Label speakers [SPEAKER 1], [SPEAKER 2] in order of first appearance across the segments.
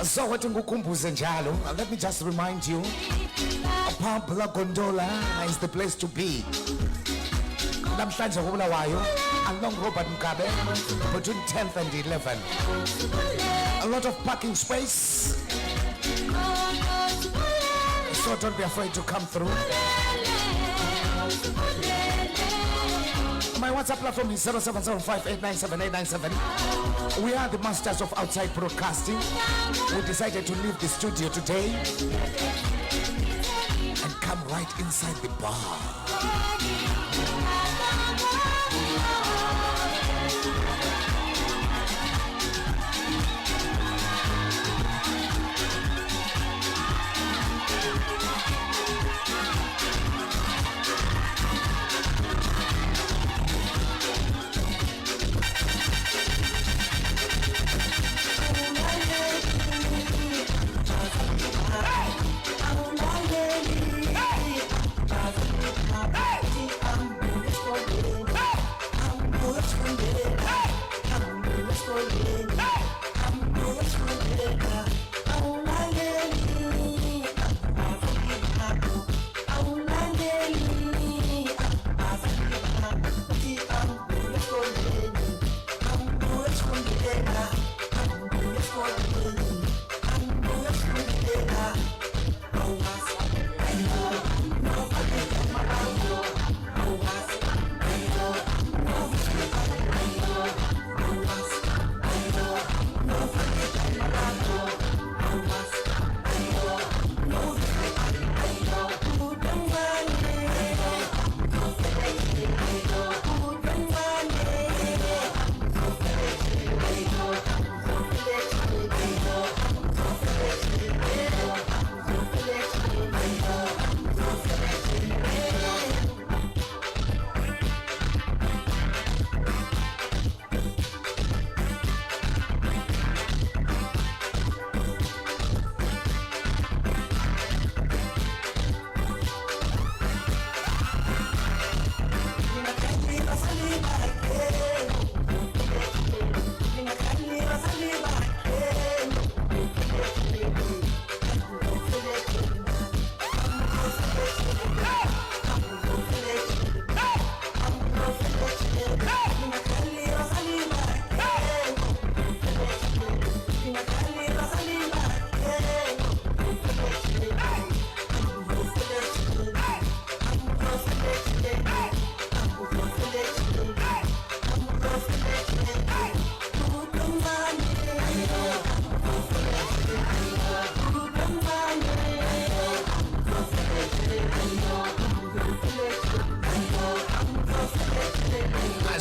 [SPEAKER 1] So what ngukumbuze njalo, let me just remind you, Pabla Gondola is the place to be. Namhlanje Bulawayo, along Robert Mugabe, between 10th and 11th. A lot of parking space, so don't be afraid to come through. My WhatsApp platform is 0775897897. We are the masters of outside broadcasting. We decided to leave the studio today and come right inside the bar.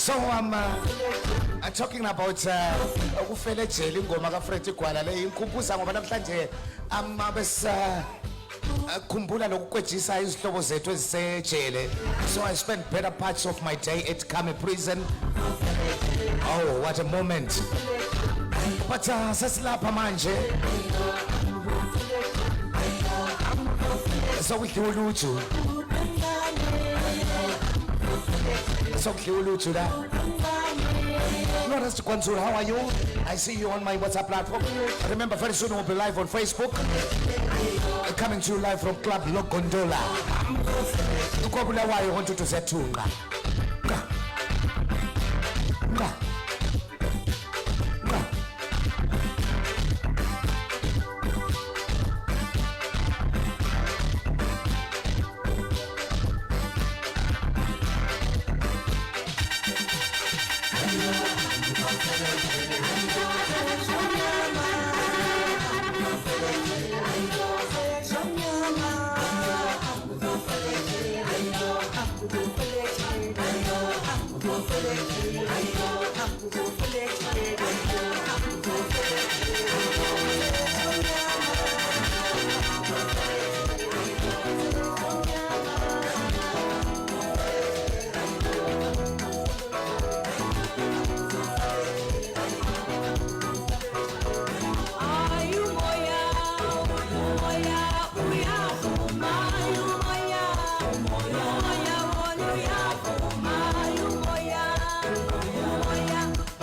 [SPEAKER 1] So I'm talking about ukufela ejele ingoma kaFred Gwala le inkumbuza ngoba namhlanje khumbula lokukwejisa izihlobo zethu ezisejele. So I spent better parts of my day at Kame prison. Oh, what a moment. But sesilapha manje. So we Uluju. So Uluju da. Notice Kwanzura, how are you? I see you on my WhatsApp platform. Remember, very soon we'll be live on Facebook. Coming to you live from Club Lokondola. Bulawayo want to say tunga.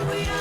[SPEAKER 2] We are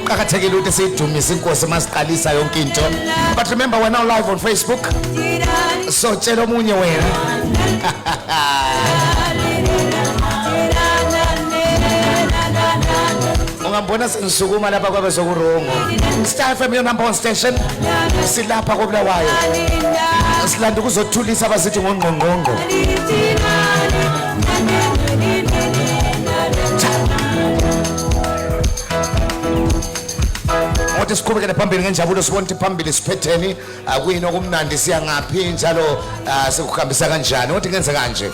[SPEAKER 1] kuqakathekile ukuthi siyidumise inkosi masiqalisa yonke into. But remember, we're now live on Facebook, so tshela omunye wena. Ungambona sengisukuma lapha kwabe sokurongo. Star FM your number one station. Silapha koBulawayo. Silanda ukuzothulisa abasithi ngongqongqongo. Othi siqhubekele phambili ngenjabulo sibona ukuthi phambili siphetheni akuyini okumnandi siya ngaphi njalo sikuhambisa kanjani. Othi ngenze kanje.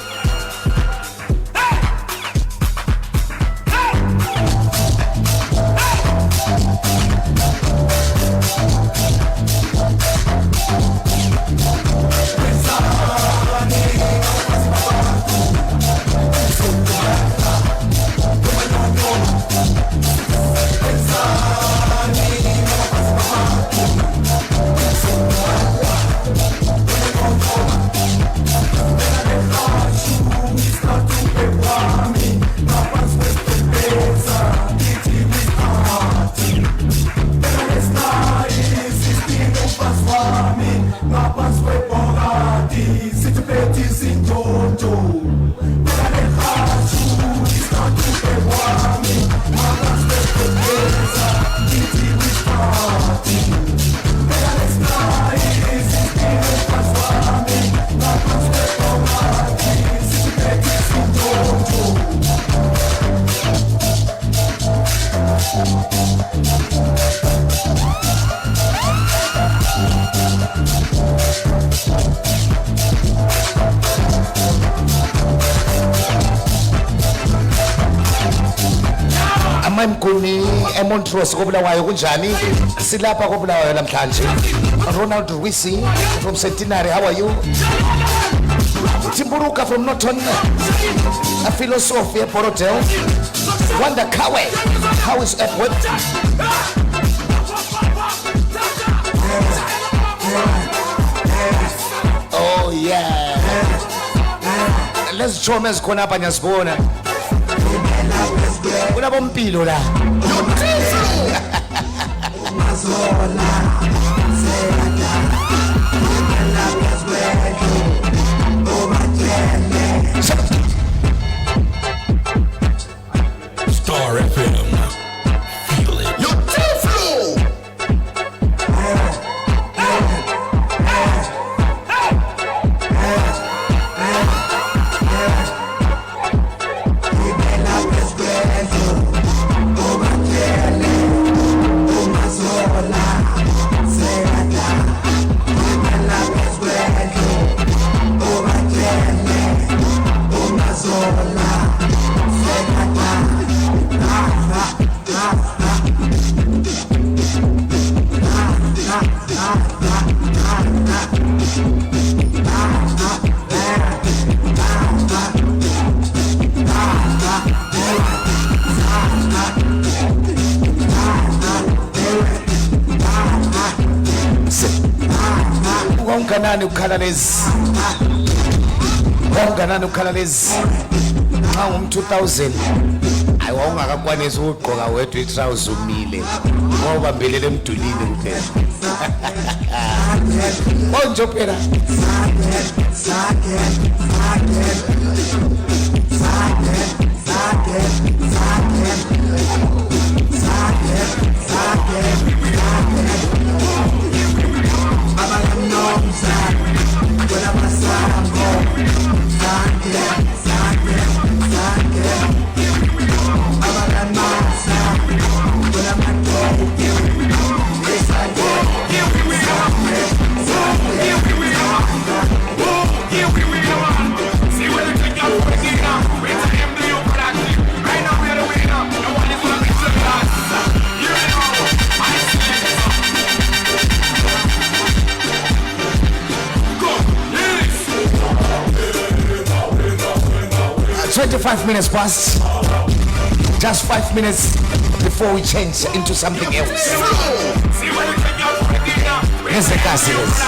[SPEAKER 1] Amamkuni eMontrose koBulawayo kunjani? Silapha koBulawayo namhlanje. Ronald Rwisi from Centenary, how are you? Timburuka from Norton. A philosophy Porotel. Wanda Kawe, how is Edward? Oh yeah. Let's show me khona apha nyasibona. Kuna bompilo la.
[SPEAKER 2] Star FM. Feel it. Your flow.
[SPEAKER 1] Wanganani ukhalalezi. Wanganani ukhalalezi. Xa 2000 ayiwawungakakwanisa ukugqoka wedwa itrouser umile. Ngoba mbelele emdulini kuphela. Bonjo phela. Five minutes past. Just 5 minutes before we change into something else. Here's the castles.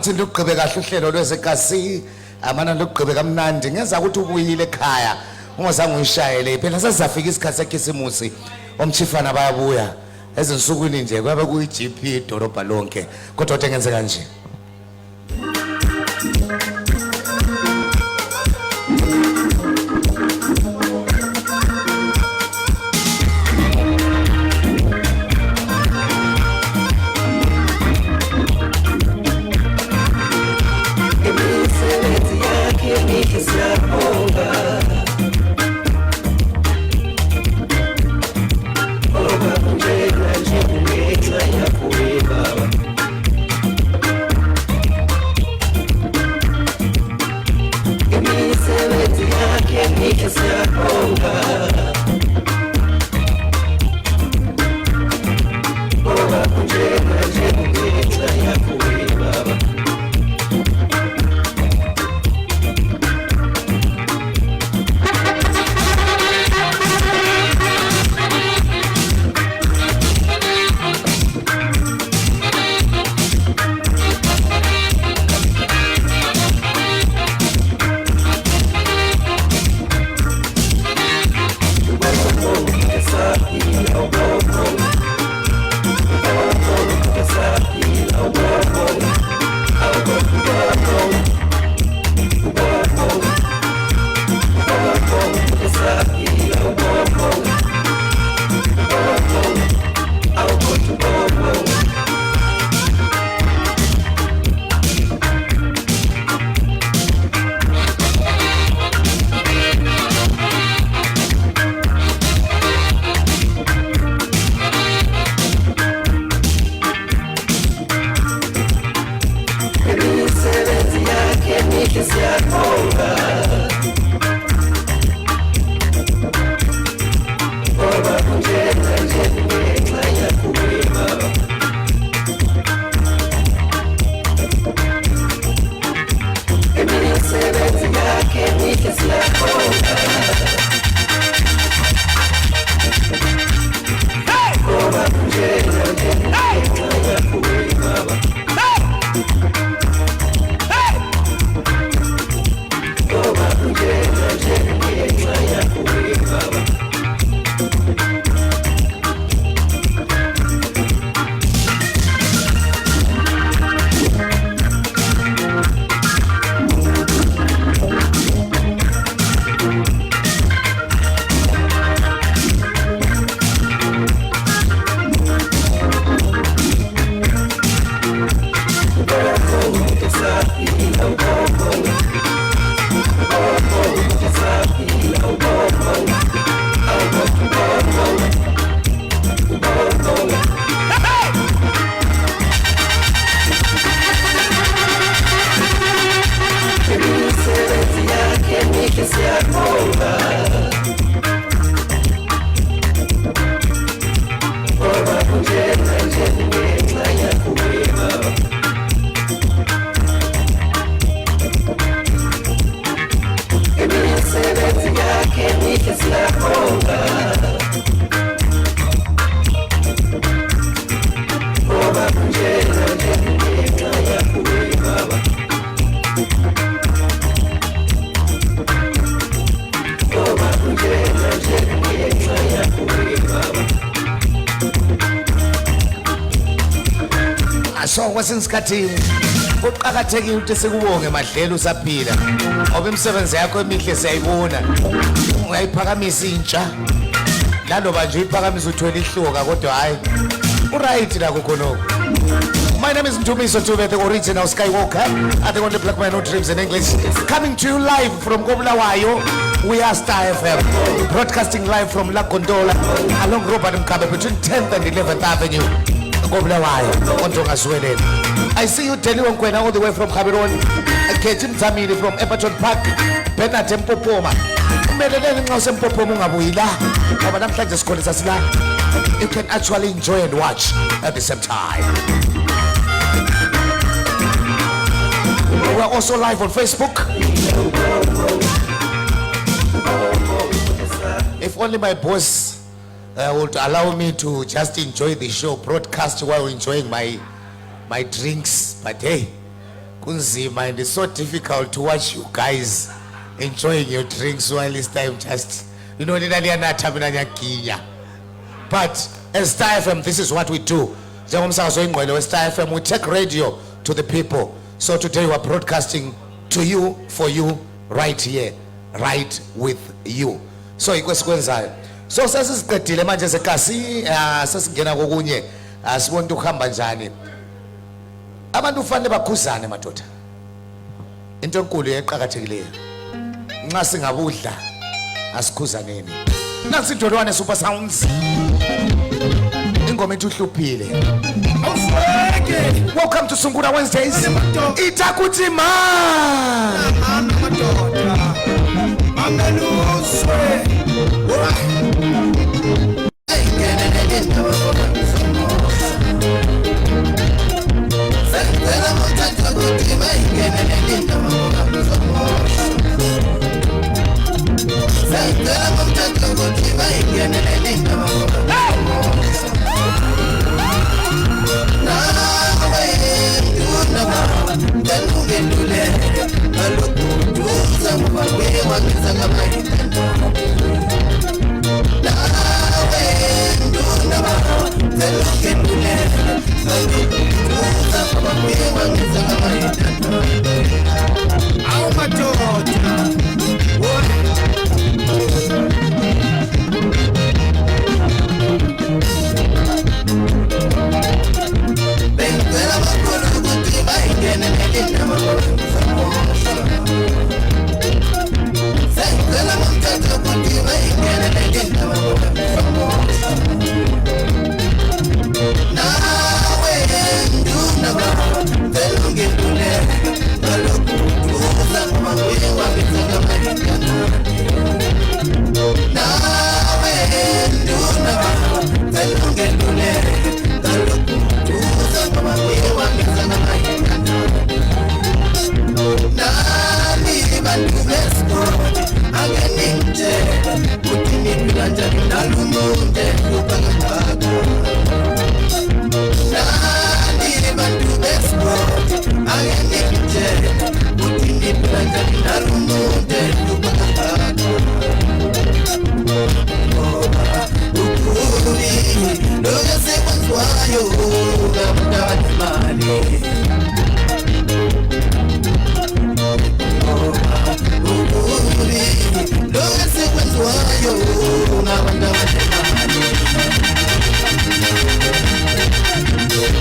[SPEAKER 1] ukuthi lugqibe kahle uhlelo lwesekasi amana lugqibe kamnandi ngenza ukuthi ubuyile ekhaya ungazange uyishayele phela sesizafika isikhathi sekhisimusi omchifana bayabuya ezinsukwini nje kwabe kuyi GP idolobha lonke kodwa ngenze kanje so kwasensikhathini uqhakathekile ukuthi sikubonge madlelo usaphila ngoba imisebenzi yakho emihle siyayibona ungayiphakamisa intsha laloba nje iphakamisa uthwele ihloka kodwa hayi uright la khonoko. My name is Ndumiso, the original Skywalker, the only black man who dreams in English. Coming to you live from Bulawayo. We are Star FM, broadcasting live from La Gondola, along Robert Mkabe between 10th and 11th Avenue. Bulawayo, on Sweden. I see you telling Kwena all the way from Cameroon. Kejim Tamini from Epperton Park, Bena Tempo Poma. You can actually enjoy and watch at the same time. We are also live on Facebook. If only my boss would allow me to just enjoy the show, broadcast while enjoying my drinks. But hey, kunzima and it's so difficult to watch you guys enjoying your drinks while this time just you know but as Star FM, this is what we do. Star FM, we take radio to the people. So today we're broadcasting to you, for you, right here, right with you. So ikwesikwenzayo. So sasiqedile manje sekasi sasingena kokunye asibona ukuhamba njani. Abantu ufanele bakhuzane madoda. Into enkulu eqhakathekileyo. Nxa singabudla asikhuzaneni. Nansi indodwane super sounds. Ingoma ethuhluphile. Welcome to Sungura Wednesdays. Itakuti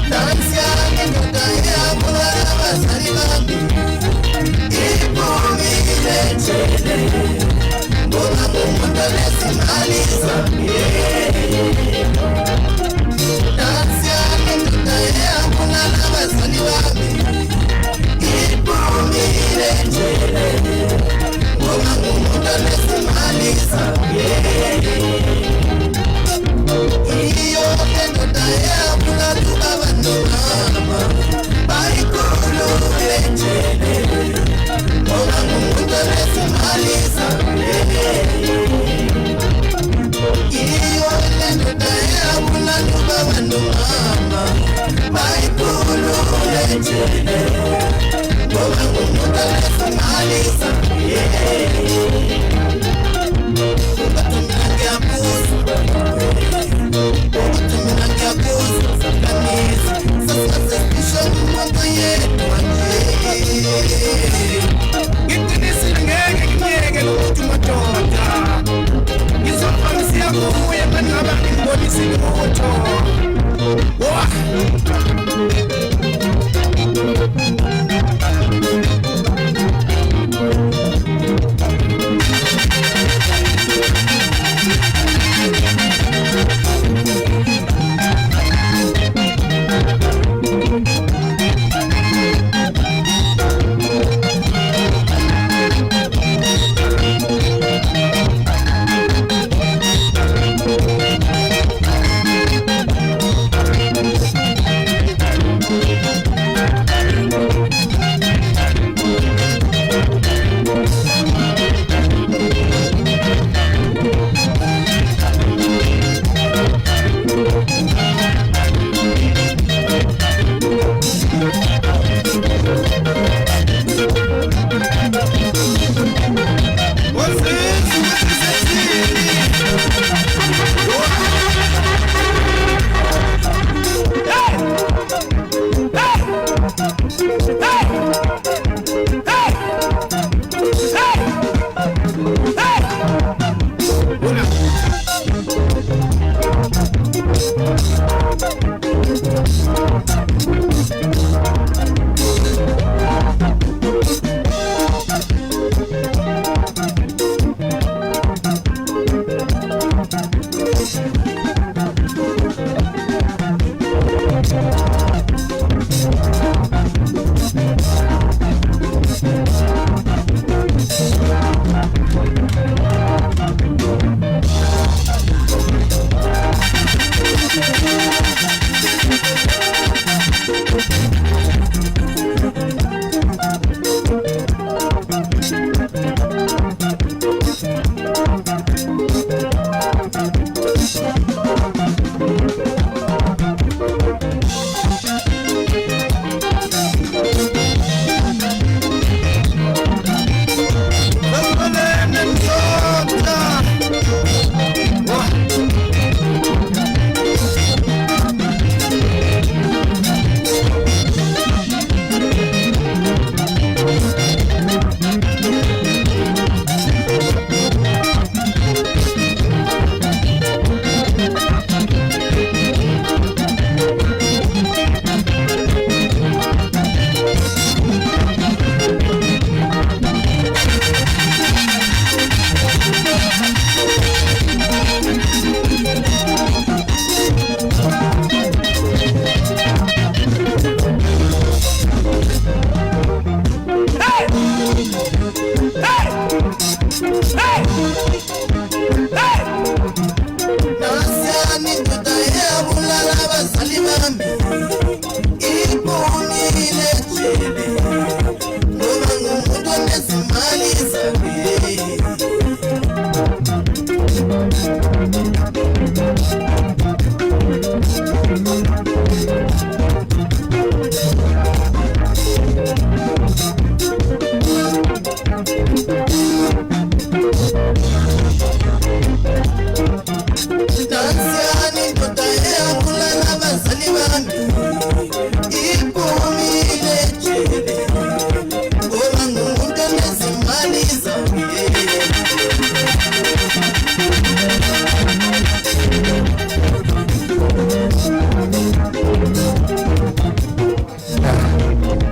[SPEAKER 3] Dance ya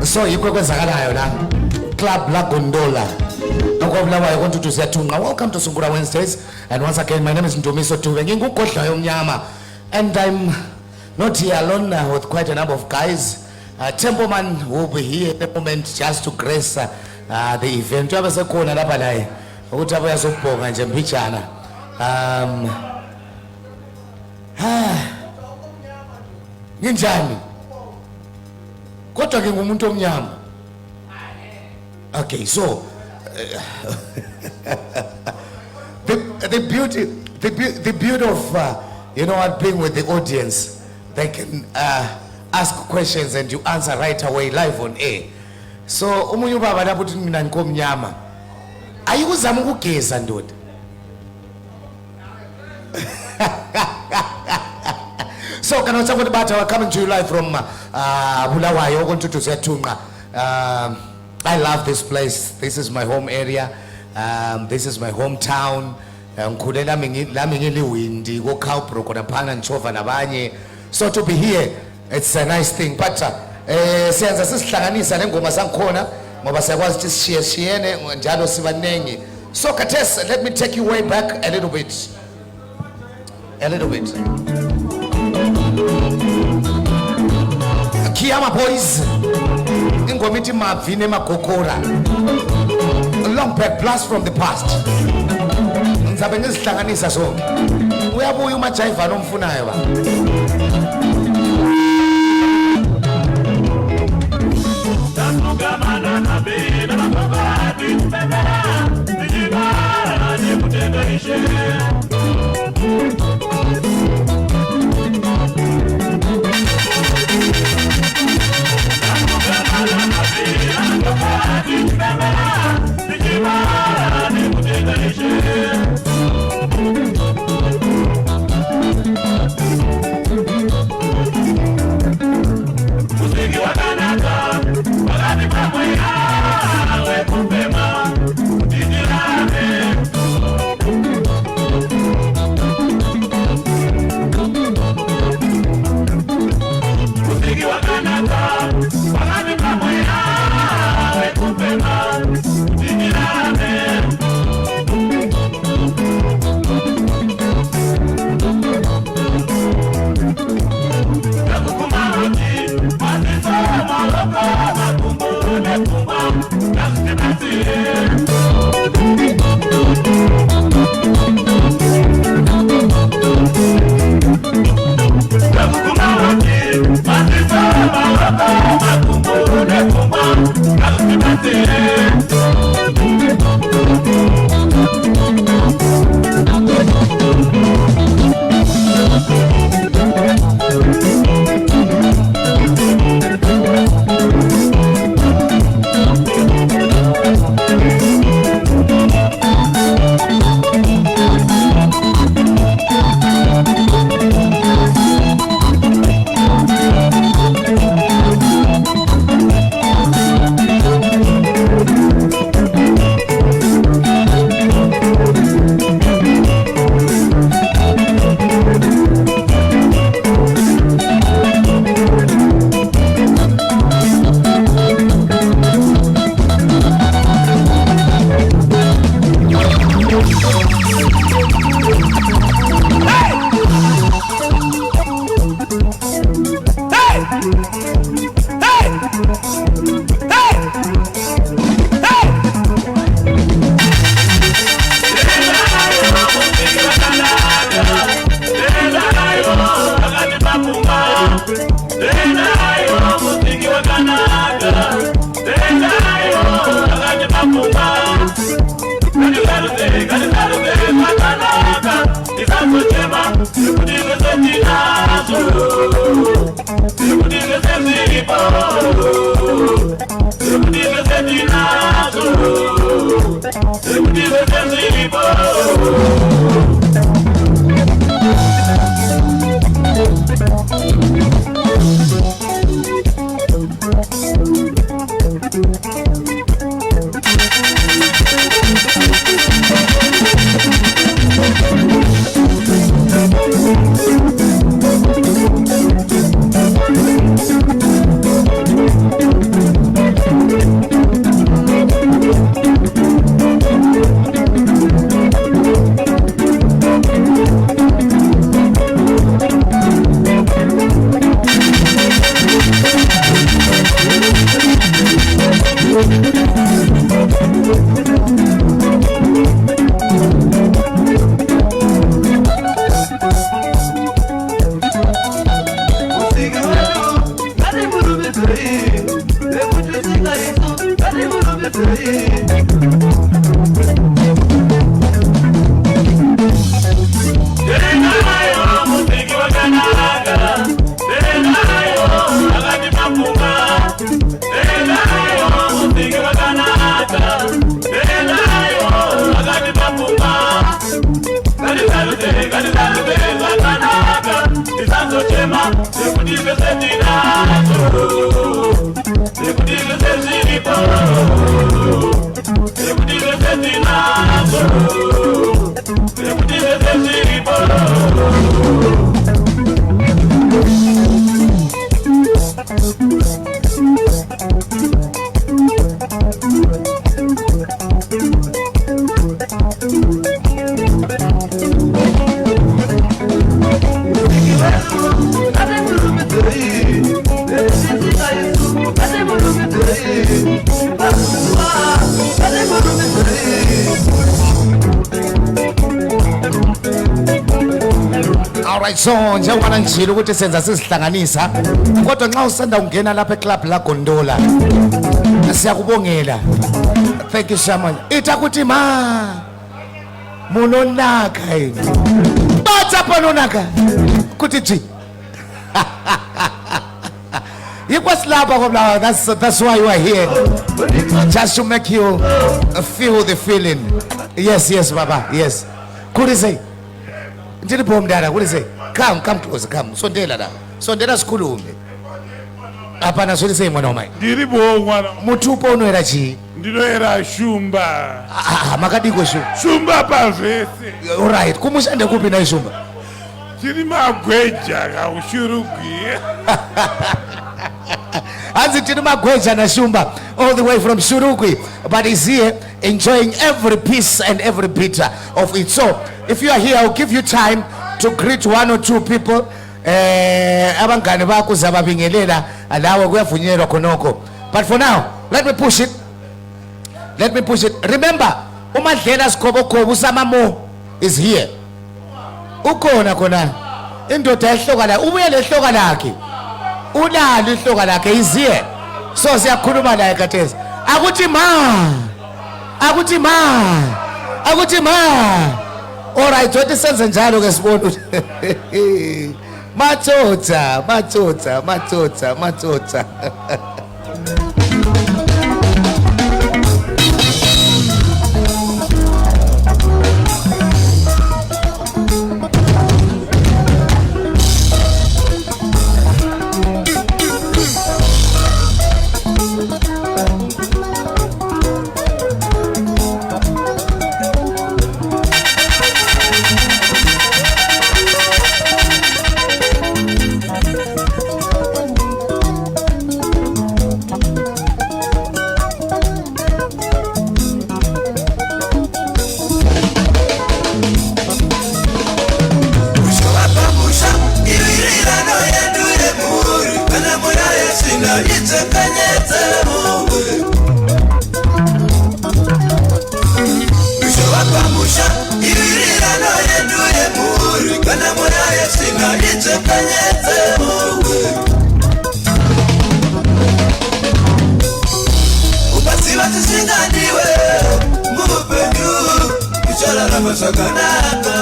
[SPEAKER 1] So yikwekwenzakalayo la club la gondola Bulawayo kontutu siyathunqa. Welcome to Sungura Wednesdays, and once again my name is Ndumiso ngingugodla yomnyama, and I'm not here alone with quite a number of guys. Tempoman will be here at the moment just to grace the event. Uyabe sekhona lapha naye ukuthi abuya zokubhonga nje mpijana. Nginjani? Kodwa ke ngumuntu omnyama. Okay, so the beauty of you know what, being with the audience, they can ask questions and you answer right away live on air. So umunye ubaba lapho uthi mina ngikomnyama. Ayikuzama ukugeza ndoda. So can I talk about we're coming to you live from Bulawayo kontutu siyathunqa. I love this place. This is my home area. This is my hometown. Ngikhulela lami ngiliwindi ko Cowbrook naphana nchova nabanye. So to be here, it's a nice thing. But siyenza sisihlanganisa lengoma sankhona ngoba siyakwazi ukuthi sishiyene njalo sibanengi. So Kates, let me take you way back a little bit. Kiyama boys, ingomiti mavine magokora, long back blast from the past. Ngizabe ngizihlanganisa sonke. Uyabuya umajiva nomfunayo ba.
[SPEAKER 2] Tendayo musingi wakanaka. Tendayo akati mapunga. Kanisaruze makanaka. Isasochema Sikudive setinazo. Sikudive setipo. Sikudive setinazo. Sikudive setipo.
[SPEAKER 1] So njengoba ngijilo ukuthi senza sizihlanganisa kodwa nxa usanda ungena lapha eClub la Gondola siyakubongela. Thank you so much. Ita kuti ma munonaka yini batha panonaka kuti ji Yugoslava Bulawayo. That's why you are here, just to make you feel the feeling. Yes baba, yes. Kuti say ndili bomdala kuti say come close, come sondela la sondela sikhulume apana soli say mwana wamai
[SPEAKER 3] ndiri bo mwana
[SPEAKER 1] mutupo unoera chi
[SPEAKER 3] ndinoera shumba
[SPEAKER 1] makadiko
[SPEAKER 3] shumba pavese.
[SPEAKER 1] Alright, kumushande kupi na shumba
[SPEAKER 3] tiri magweja kaushurugwi
[SPEAKER 1] Hanzi tiri magweja na shumba all the way from Shurugwi, but he's here enjoying every piece and every bit of it. So if you are here, I'll give you time to greet one or two people. Abangani bakho zababingelela alawe kuyavunyelwa khonoko. But for now, let me push it. Remember, uMadlela Sikhobo uSamamo is here. Ukhona khona indoda ehloka la ubuye lehloka lakhe. Unalo ihloka lakhe is here. So siyakhuluma naye kathesi. Akuthi ma. All right, what senze njalo ke sibona. Matsotsa.
[SPEAKER 2] Kana mwana yesina ichekanyetse muwe
[SPEAKER 4] zvakanaka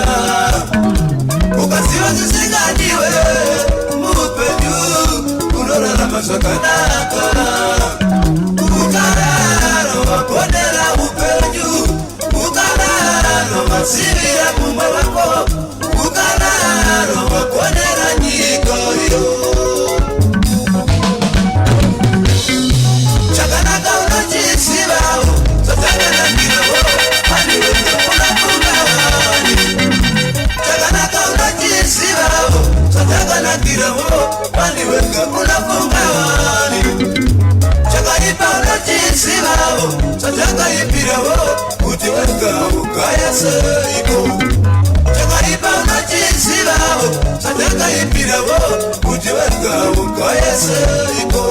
[SPEAKER 4] ukaziva zvisingadiwe muupenyu unorarama zvakanaka ukararo wagonera upenyu ukararo wasivira mumwe wako ukararo wagonera nyika yo chakanaka unochisivawo zvachakanakirawo paniweka unafungani chakanaka unochisivawo zvachakanakirawo paniweka unafungani chakaipa unochisivawo zvachakanakirawo kuti wega ugaya seiko chakaipa unochisivawo zvachakanakirawo kuti wega ugaya seiko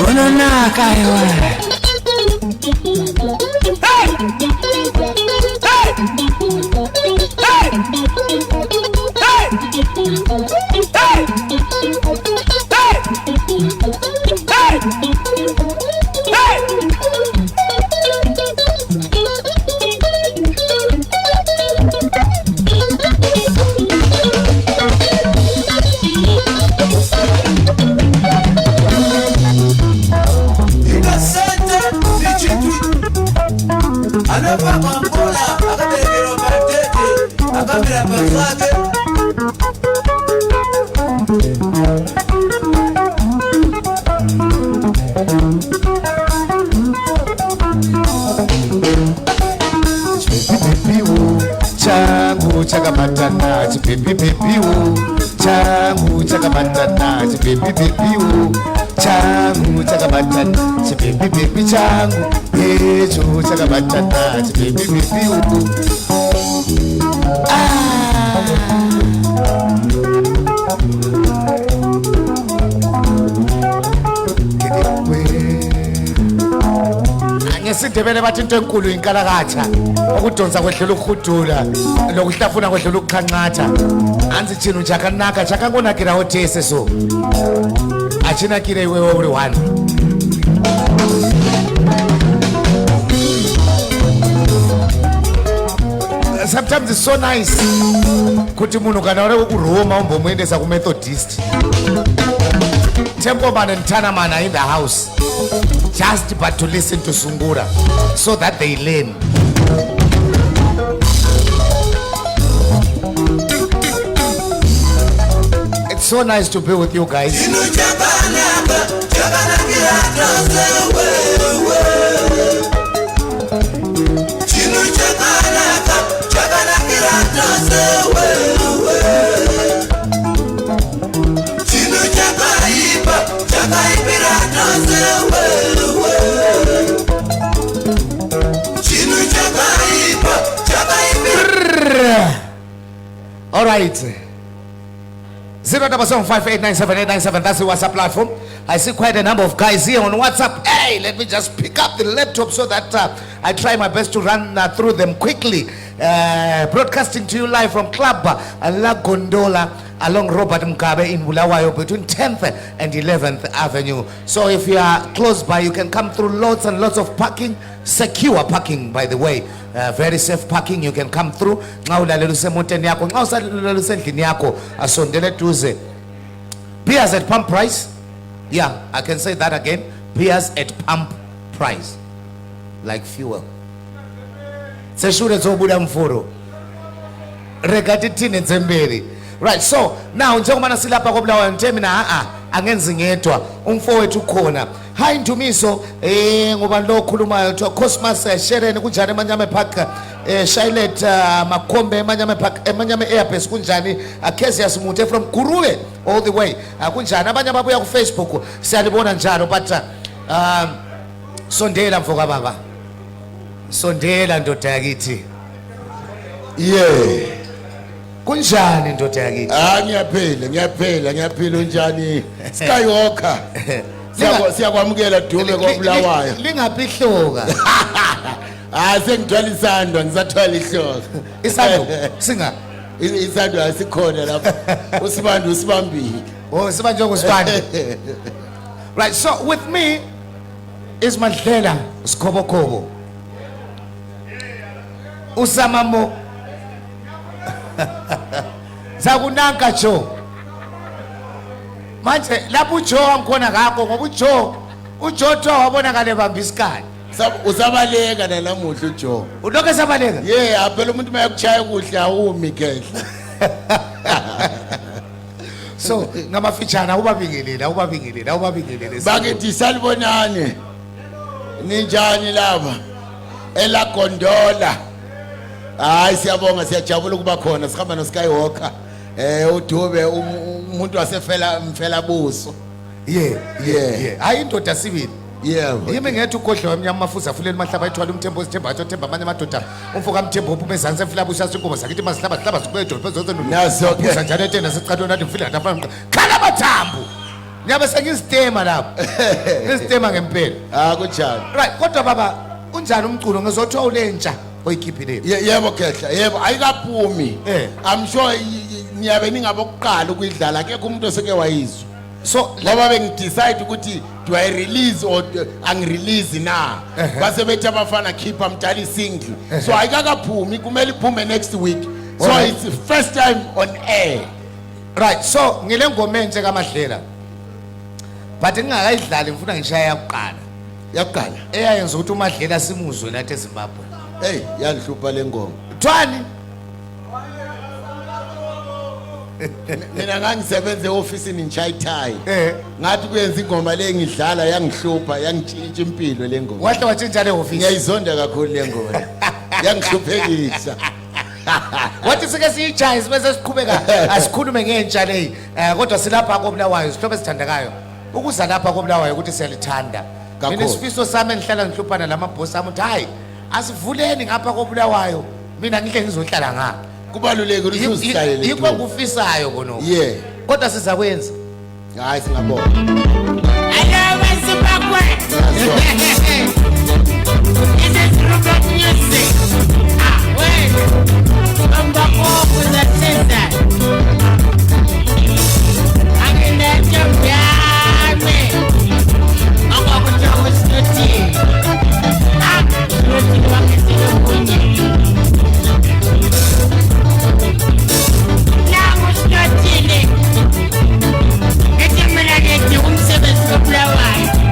[SPEAKER 1] Unonaka ewe. changu chakabatana chibebi bebiu changu chakabatana chibebi bebiu changu chakabatana chibebi bebi changu echo chakabatana chibebi bebiu ngesindebele bathi into enkulu inkalakatha okudonsa kwehlela ukuhudula lokuhlafuna kwehlela ukuqhanqatha anzi chinu chakanaka chakangonakira hotese so achinakire iwewe uri one sometimes it's so nice kuti munhu kana uri kuroma umbomuendesa kumethodist Templeman and Tanaman are in the house just but to listen to Sungura so that they learn. It's so nice to be with you guys. All right. 077589787. That's the WhatsApp platform. I see quite a number of guys here on WhatsApp. Hey, let me just pick up the laptop so that I try my best to run through them quickly. Broadcasting to you live from Club La Gondola along Robert Mugabe in Bulawayo between 10th and 11th Avenue. So if you are close by, you can come through lots and lots of parking. Secure parking, by the way. Very safe parking. You can come through. Beers at pump price. Yeah, I can say that again. Beers at pump price. Like fuel. Right, so now njengoba silapha koBulawayo ntemina angenzi ngedwa umfowethu khona. Hi Ndumiso ngoba lo khulumayo to Cosmos Sherene kunjani eManyama Park Shailet Makombe eManyama Park eManyama Airbase kunjani Acacius Mute from Kurule all the way kunjani abanye ababuya ku Facebook siyalibona njalo but sondela mfoka baba sondela ndoda yakithi
[SPEAKER 2] Yeah.
[SPEAKER 1] kunjani ndoda yakithi
[SPEAKER 2] Ngiyaphila unjani Skywalker siyakwamukela dume koBulawayo
[SPEAKER 1] lingaphi ihloka
[SPEAKER 2] sengithwala isandwa ngisathwala ihloka
[SPEAKER 1] isandwa singa
[SPEAKER 2] isandwa asikhona lapha usibandu usibambile
[SPEAKER 1] sibanjwe ngusibandi. Right, so with me is Mandlela Skobokhobo Usamamo Zakunanka cho manje lapho uJo angikhona ngakho ngoba uJo tho wabona kale bamba isikali
[SPEAKER 2] usabaleka nalamuhla uJo
[SPEAKER 1] uloke sabaleka
[SPEAKER 2] phela umuntu mayakuchaya kuhle awumi kehle
[SPEAKER 1] so ngamafitshana ubabingelele
[SPEAKER 2] bakithi salibonane ninjani laba ela gondola siyabonga siyajabula ukuba khona sikhamba no Skywalker uDube umuntu wasefela mfela buso
[SPEAKER 1] yeah hayi indoda sibili
[SPEAKER 2] yimi
[SPEAKER 1] ngethi ukhohle wamnyama mafuza afuleni mahlaba ethwala umthembo osithemba athemba amanye amadoda umfoka mthembo uphuma ezansi emfela buso asinkomo sakithi masihlaba sikwejolo phezulu
[SPEAKER 2] naso ke
[SPEAKER 1] njalo etena sicatho nathi mfila ndafana khala amathambo nyabe sengizitema lapho ngizitema ngempela
[SPEAKER 2] kunjani
[SPEAKER 1] right kodwa baba unjani umculo ngizothiwa ulentsha oyikhiphile
[SPEAKER 2] yebo khehla yebo ayikaphumi I'm sure niyabe ningabokuqala ukuyidlala akekho umuntu oseke wayizwa
[SPEAKER 1] so
[SPEAKER 2] ngoba bengidecide ukuthi do I release or angirelease na base bethi abafana khipha mdala single so ayikakaphumi kumele iphume next week so it's the first time on air
[SPEAKER 1] right so ngile ngoma enhle kaMadlela but ngingakayidlali ngifuna ngishaya yakuqala eyayenza ukuthi uMadlela simuzwe nathi eZimbabwe
[SPEAKER 2] yalihlupha lengoma
[SPEAKER 1] Thwani
[SPEAKER 2] mina ngangisebenza eofficeini ngichayithai ngathi kuyenza ingoma le ngidlala yangihlupha yangishintsha impilo lengoma
[SPEAKER 1] wahle watshintsha le office
[SPEAKER 2] ngiyayizonda kakhulu lengoma yangihluphekisa
[SPEAKER 1] wathi sike siyijayi bese siqhubeka asikhulume ngentsha leyi kodwa silapha koBulawayo sihlobo esithandakayo ukuza lapha koBulawayo ukuthi siyalithanda mina isifiso sami engihlala ngihluphana lamabhosi ami uthi hayi asivuleni ngapha koBulawayo mina ngihle ngizohlala ngapha
[SPEAKER 2] kubaluleke ukuthi uzihlalele
[SPEAKER 1] yikho ngufisayo kono
[SPEAKER 2] yeah
[SPEAKER 1] kodwa sizakwenza
[SPEAKER 2] hayi singabona
[SPEAKER 5] Hello, Zimbabwe. This is Robert Music. Wait. Come back off with that sister. I'm in that jump, yeah, I'm going to go with Snooty. Snooty, I'm going to go with you. Now, Snooty. It's a minute, you won't say this for Bulawayo.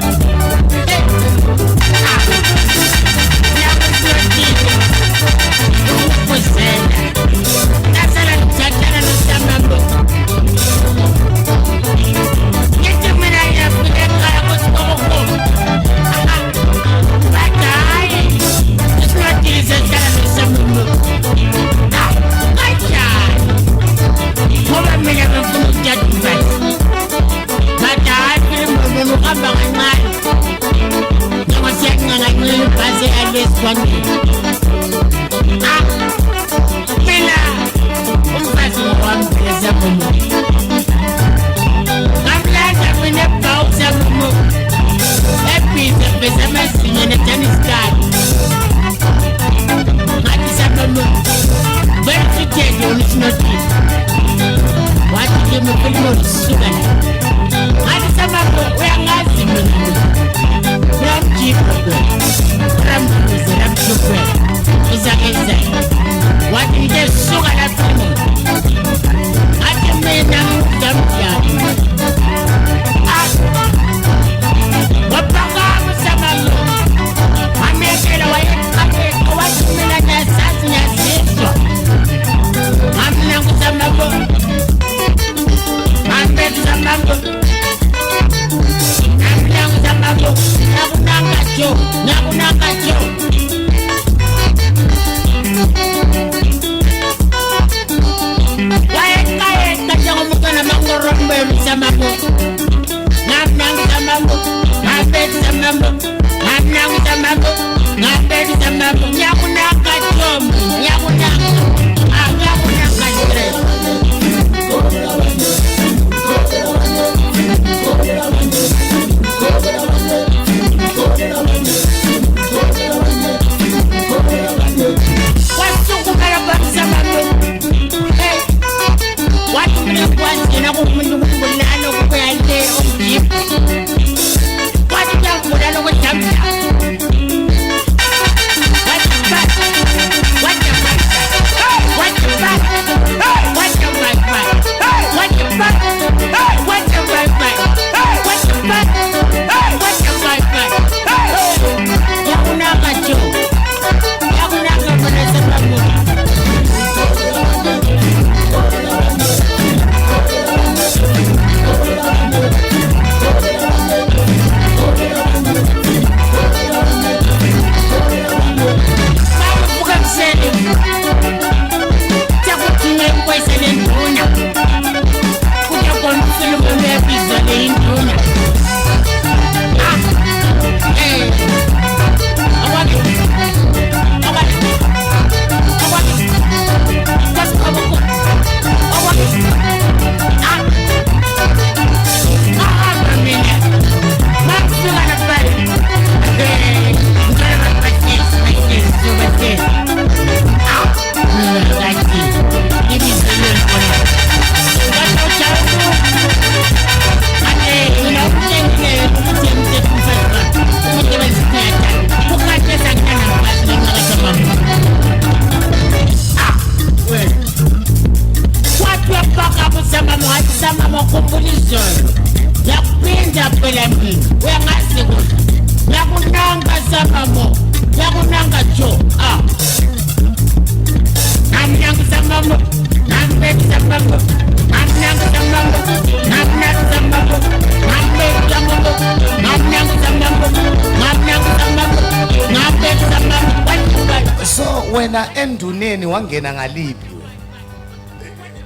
[SPEAKER 1] wena enduneni wangena ngaliphi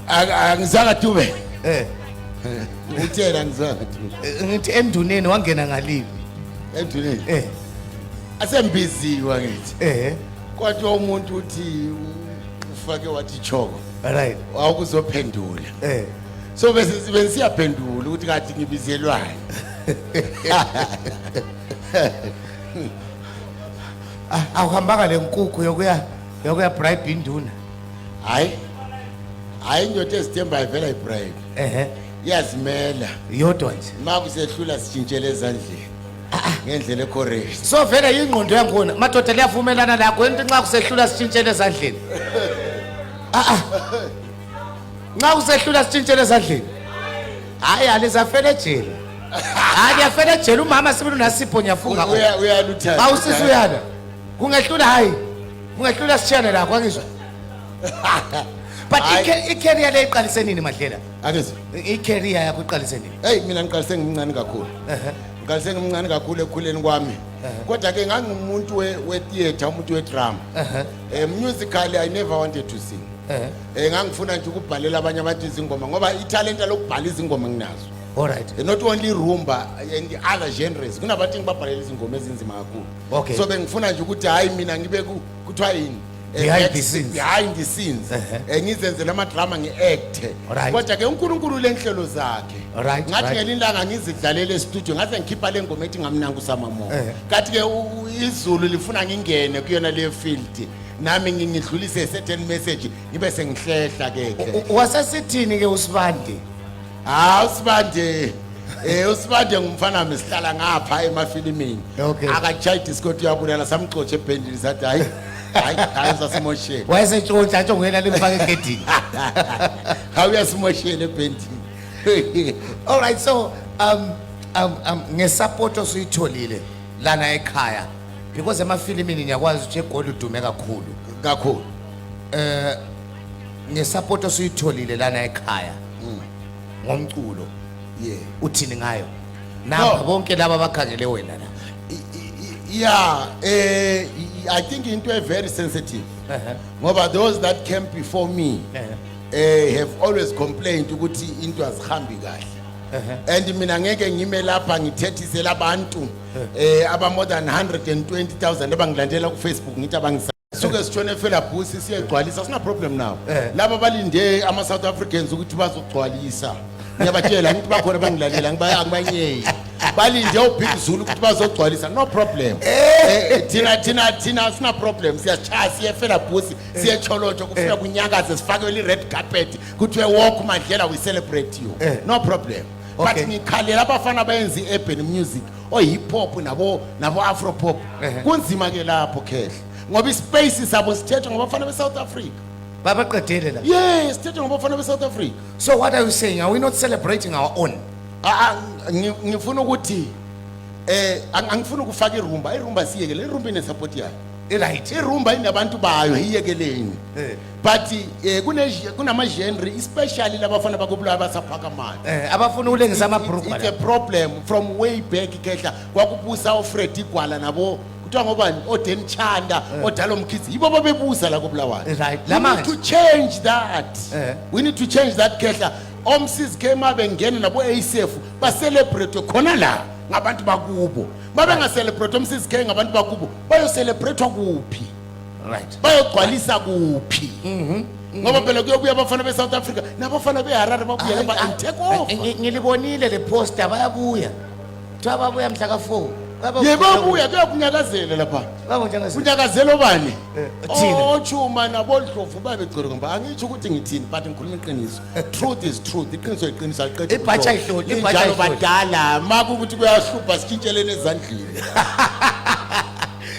[SPEAKER 2] Angizanga tube.
[SPEAKER 1] Ngitshela
[SPEAKER 2] Angizanga tube.
[SPEAKER 1] ngithi enduneni wangena ngaliphi
[SPEAKER 2] Enduneni. Asembiziwa ngithi. Kodwa umuntu uthi ufake wathi choko.
[SPEAKER 1] Right.
[SPEAKER 2] Awukuzophendula. So bese siyaphendula ukuthi kathi ngibizelwane.
[SPEAKER 1] Awuhambanga lenkukhu yokuya bribe induna.
[SPEAKER 2] Hayi indoda ezithemba ivela ibribe. Iyazimela.
[SPEAKER 1] Yodwa nje.
[SPEAKER 2] Makusehlula sitshintshele ezandleni. Ngendlela ecorrect.
[SPEAKER 1] So vele ingqondo yangona madoda liyavumelana lakho into nxa kusehlula sitshintshele ezandleni. Nxa kusehlula sitshintshele ezandleni. Hayi alizafela ejele. Hayi yafela ejele umama sibili uNasipho ngiyafunga.
[SPEAKER 2] Uyaluthatha.
[SPEAKER 1] Awusisi uyana. Kungehlula hayi. Kungehlula sitshane lakho angizwa. But i-career le iqalise nini Madlela?
[SPEAKER 2] Akezwe.
[SPEAKER 1] I-career yakho iqalise nini?
[SPEAKER 2] Hey mina ngiqalise ngimncane kakhulu. Ngiqalise ngimncane kakhulu ekhuleni kwami. Kodwa ke ngangimuntu we-theater, umuntu we-drama. Musically I never wanted to sing. Ngangifuna nje ukubhalela abanye abantu izingoma ngoba italenta lokubhala izingoma nginazo.
[SPEAKER 1] All right.
[SPEAKER 2] Not only rumba and the other genres. Kunabantu ngibabhalela izingoma ezinzima kakhulu.
[SPEAKER 1] Okay.
[SPEAKER 2] So bengifuna nje ukuthi hayi mina ngibe kuthiwa yini?
[SPEAKER 1] Behind the scenes.
[SPEAKER 2] Behind the scenes. Ngizenzela ama-drama ngi-act. Kodwa ke uNkulunkulu lenhlelo zakhe. Ngathi ngelinye ilanga ngizidlalele e-studio ngaze ngikhipha le ngoma ethi ngamnanga uSamamo. Kathi ke izulu lifuna ngingene kuyona le field. Nami ngidlulise a certain message ngibe sengihlehla ke.
[SPEAKER 1] Wasesithini ke uSibande?
[SPEAKER 2] Usibande. Usibande ngumfana wami sihlala ngapha emafilimini. Akajayi disco uyabulala samxotshe ebhendini sathi hayi. Hayi sasimoshela.
[SPEAKER 1] Wayesentshontsha nje ongena lemfaka egedini.
[SPEAKER 2] Hawu uyasimoshela ebhendini.
[SPEAKER 1] All right, so ngesupport osuyitholile lana ekhaya because emafilimini ngiyakwazi ukuthi eGoli udume kakhulu. Ngesupport osuyitholile lana ekhaya. Ngomculo. Uthini ngayo? Nabo bonke laba abakhangele wena la.
[SPEAKER 2] Yeah, I think into a very sensitive. Ngoba those that came before me have always complained ukuthi into azihambi kahle. And mina ngeke ngime lapha ngithethisela abantu aba more than 120,000 abangilandela ku Facebook ngithi abangisa suke sitshone fela bhusi siyegcwalisa sina problem now. Laba balinde ama South Africans ukuthi bazogcwalisa. Ngiyabatshela ngithi bakhona bangilalela ngibayangibanyeye. Balinde uBig Zulu ukuthi bazogcwalisa no problem. Thina sina problem siyachaya siyefela bhusi siyecholotsho kufika kunyakaze sifakwe red carpet kuthiwe walk Madlela we celebrate you. No problem. But ngikhalela abafana bayenza i-urban music o hip hop nabo afro pop. Kunzima ke lapho khehle. Ngoba ispace sabo sithethe ngabafana beSouth Africa.
[SPEAKER 1] Baba qedele la.
[SPEAKER 2] Yes, sithethe ngabafana beSouth Africa.
[SPEAKER 1] So what are you saying? Are we not celebrating our own?
[SPEAKER 2] Ngifuna ukuthi angifuna ukufaka irumba siyekele irumba ine support yayo.
[SPEAKER 1] Right.
[SPEAKER 2] Irumba inabantu bayo iyekeleni. But kunama genre especially labafana bakubulawa basaphaka manje.
[SPEAKER 1] Abafuna ulengisa amabhruku.
[SPEAKER 2] It's a problem from way back kehla kwakubusa uFred Igwala nabo kuthiwa ngobani oDen Chanda odalo Mkhizi yibo babebusa la kubulawayo.
[SPEAKER 1] Right.
[SPEAKER 2] We need to change that. We need to change that kehla. Omsis came up ngene nabo ASF ba celebrate khona la ngabantu bakubo. Babe nga celebrate omsis ke ngabantu bakubo bayo celebrate kuphi.
[SPEAKER 1] Right.
[SPEAKER 2] Bayogcwalisa kuphi. Ngoba phela kuyobuya abafana beSouth Africa nabafana beHarare babuya lemba and take off.
[SPEAKER 1] Ngilibonile le poster bayabuya. Kuthiwa babuya mhla ka4.
[SPEAKER 2] Yebo babuya kuyakunyakazela lapha.
[SPEAKER 1] Babo njengase.
[SPEAKER 2] Kunyakazelo bani?
[SPEAKER 1] Thina.
[SPEAKER 2] Chuma nabodlovu babegcoro ngba angitsho ukuthi ngithini but ngikhuluma iqiniso. Truth is truth. Iqiniso iqiniso aliqedwe.
[SPEAKER 1] Ibhatsha ihloli,
[SPEAKER 2] ibhatsha badala maku ukuthi kuyahlupha sitshintshelene ezandleni.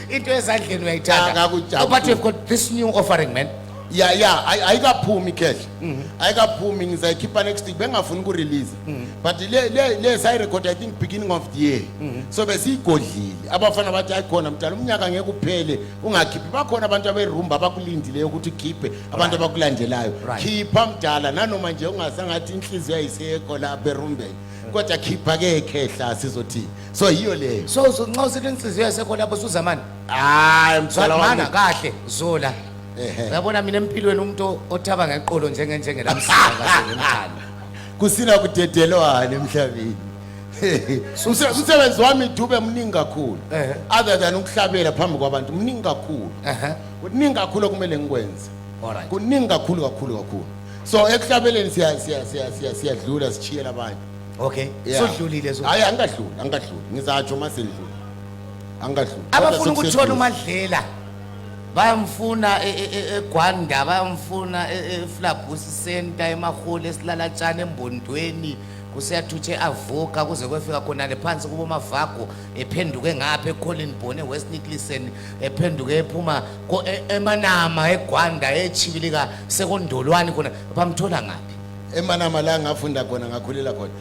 [SPEAKER 1] Into ezandleni uyayithanda. But we've got this new offering man.
[SPEAKER 2] Yeah, ayikaphumi khehle. Ayikaphumi ngizayikhipha next week bengafuni ku release. But le say record I think beginning of the year. So besigodlile. Abafana bathi ayikhona mntana umnyaka ngeke uphele ungakhiphi bakhona abantu aberumba abakulindile ukuthi ukhiphe abantu abakulandelayo. Khipha mdala nanoma nje ungasangathi inhliziyo ayisekho la berumbeni. Kodwa khipha ke khehla sizothi. So yiyo leyo.
[SPEAKER 1] So nxa usithi inhliziyo yasekho lapho suzamani.
[SPEAKER 2] Hayi msala
[SPEAKER 1] wami kahle zola. Uyabona mina empilweni umuntu othaba ngeqolo njenge lamsika kahle ngemthanda.
[SPEAKER 2] Kusina kudedelwane emhlabeni. Umsebenzi wami Dube mningi kakhulu. Other than ukuhlabela phambi kwabantu mningi kakhulu. Kuningi kakhulu okumele ngikwenze.
[SPEAKER 1] Alright.
[SPEAKER 2] Kuningi kakhulu. So ekuhlabeleni siyadlula sichiyela abantu.
[SPEAKER 1] Okay.
[SPEAKER 2] Yeah.
[SPEAKER 1] So dlulile so.
[SPEAKER 2] Hayi angadluli. Ngizatsho mase ndlula. Angadluli.
[SPEAKER 1] Abafuna ukuthola uMadlela. Bayamfuna eGwanda, bayamfuna eFlabusi Center eMahole esilala tshana embondweni. Kuseyathuthe avoka kuze kwefika khona lephansi kubo mavako ephenduke ngapha eColin Bone West Nicholson ephenduke ephuma eManama eGwanda eChibilika sekondolwani khona bamthola ngaphi
[SPEAKER 2] eManama la ngafunda khona ngakhulela khona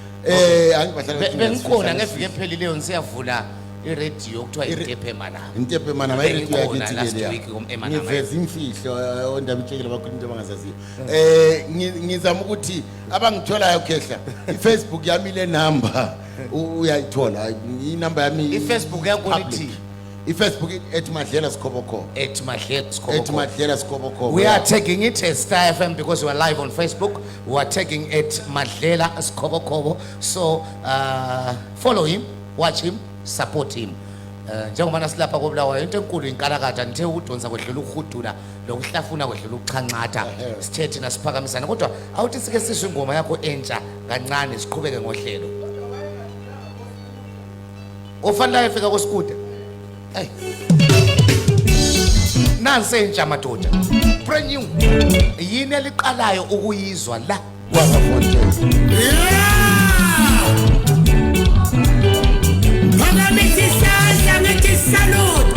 [SPEAKER 2] angibahlala
[SPEAKER 1] bengikhona ngefike ephelileyo nisiyavula iradio kuthiwa Intepe eManama
[SPEAKER 2] Intepe eManama iradio yakithi
[SPEAKER 1] last
[SPEAKER 2] le
[SPEAKER 1] week eManama
[SPEAKER 2] ngiveza imfihlo ondaba itshekela bakhulu into abangazaziyo ngizama ukuthi abangitholayo khehla iFacebook yami le number uyayithola inumber yami
[SPEAKER 1] iFacebook yakho lithi
[SPEAKER 2] iFacebook @Madlela Skoboko @Madlela Skoboko.
[SPEAKER 1] We are taking it as Star FM because we are live on Facebook. We are taking it Madlela Skoboko. So follow him, watch him, support him. Njengoba nasilapha koBulawayo into enkulu inkalakatha nithe udonsa kwedlula ukhudula lokuhlafuna kwedlula ukuchancatha sithethe nasiphakamisana kodwa awuthi sike sisho ingoma yakho entsha kancane siqhubeke ngohlelo. Ofanele efika koSkude. Hey. Nansi entsha madoda. Brand new. Yini eliqalayo ukuyizwa la
[SPEAKER 2] kwaFontaine.
[SPEAKER 5] Salute.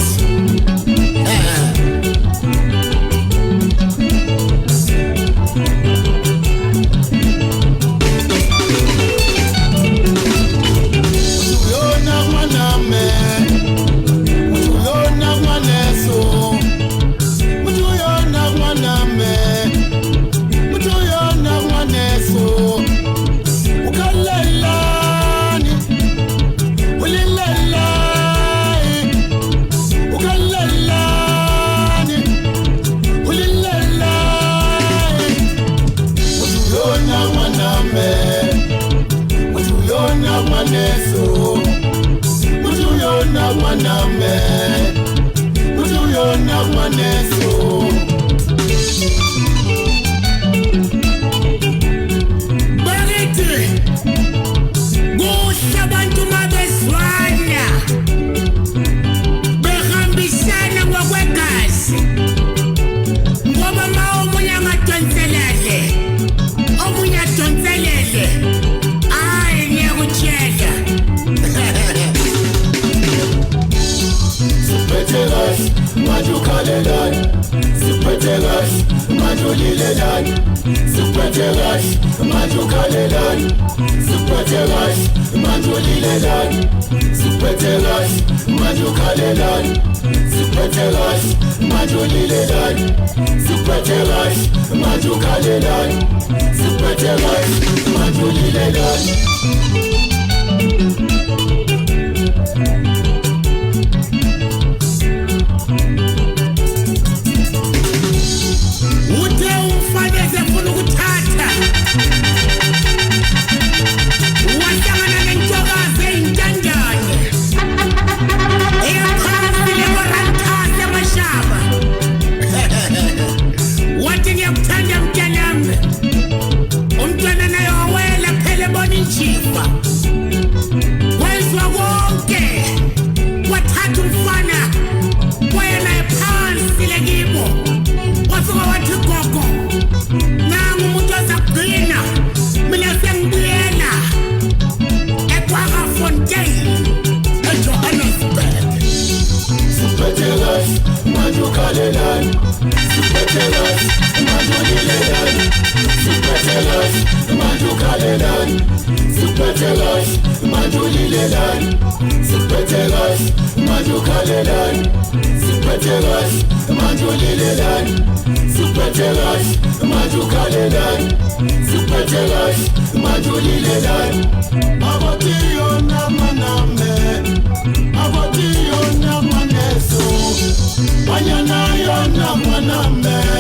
[SPEAKER 2] Banyana yona mwaname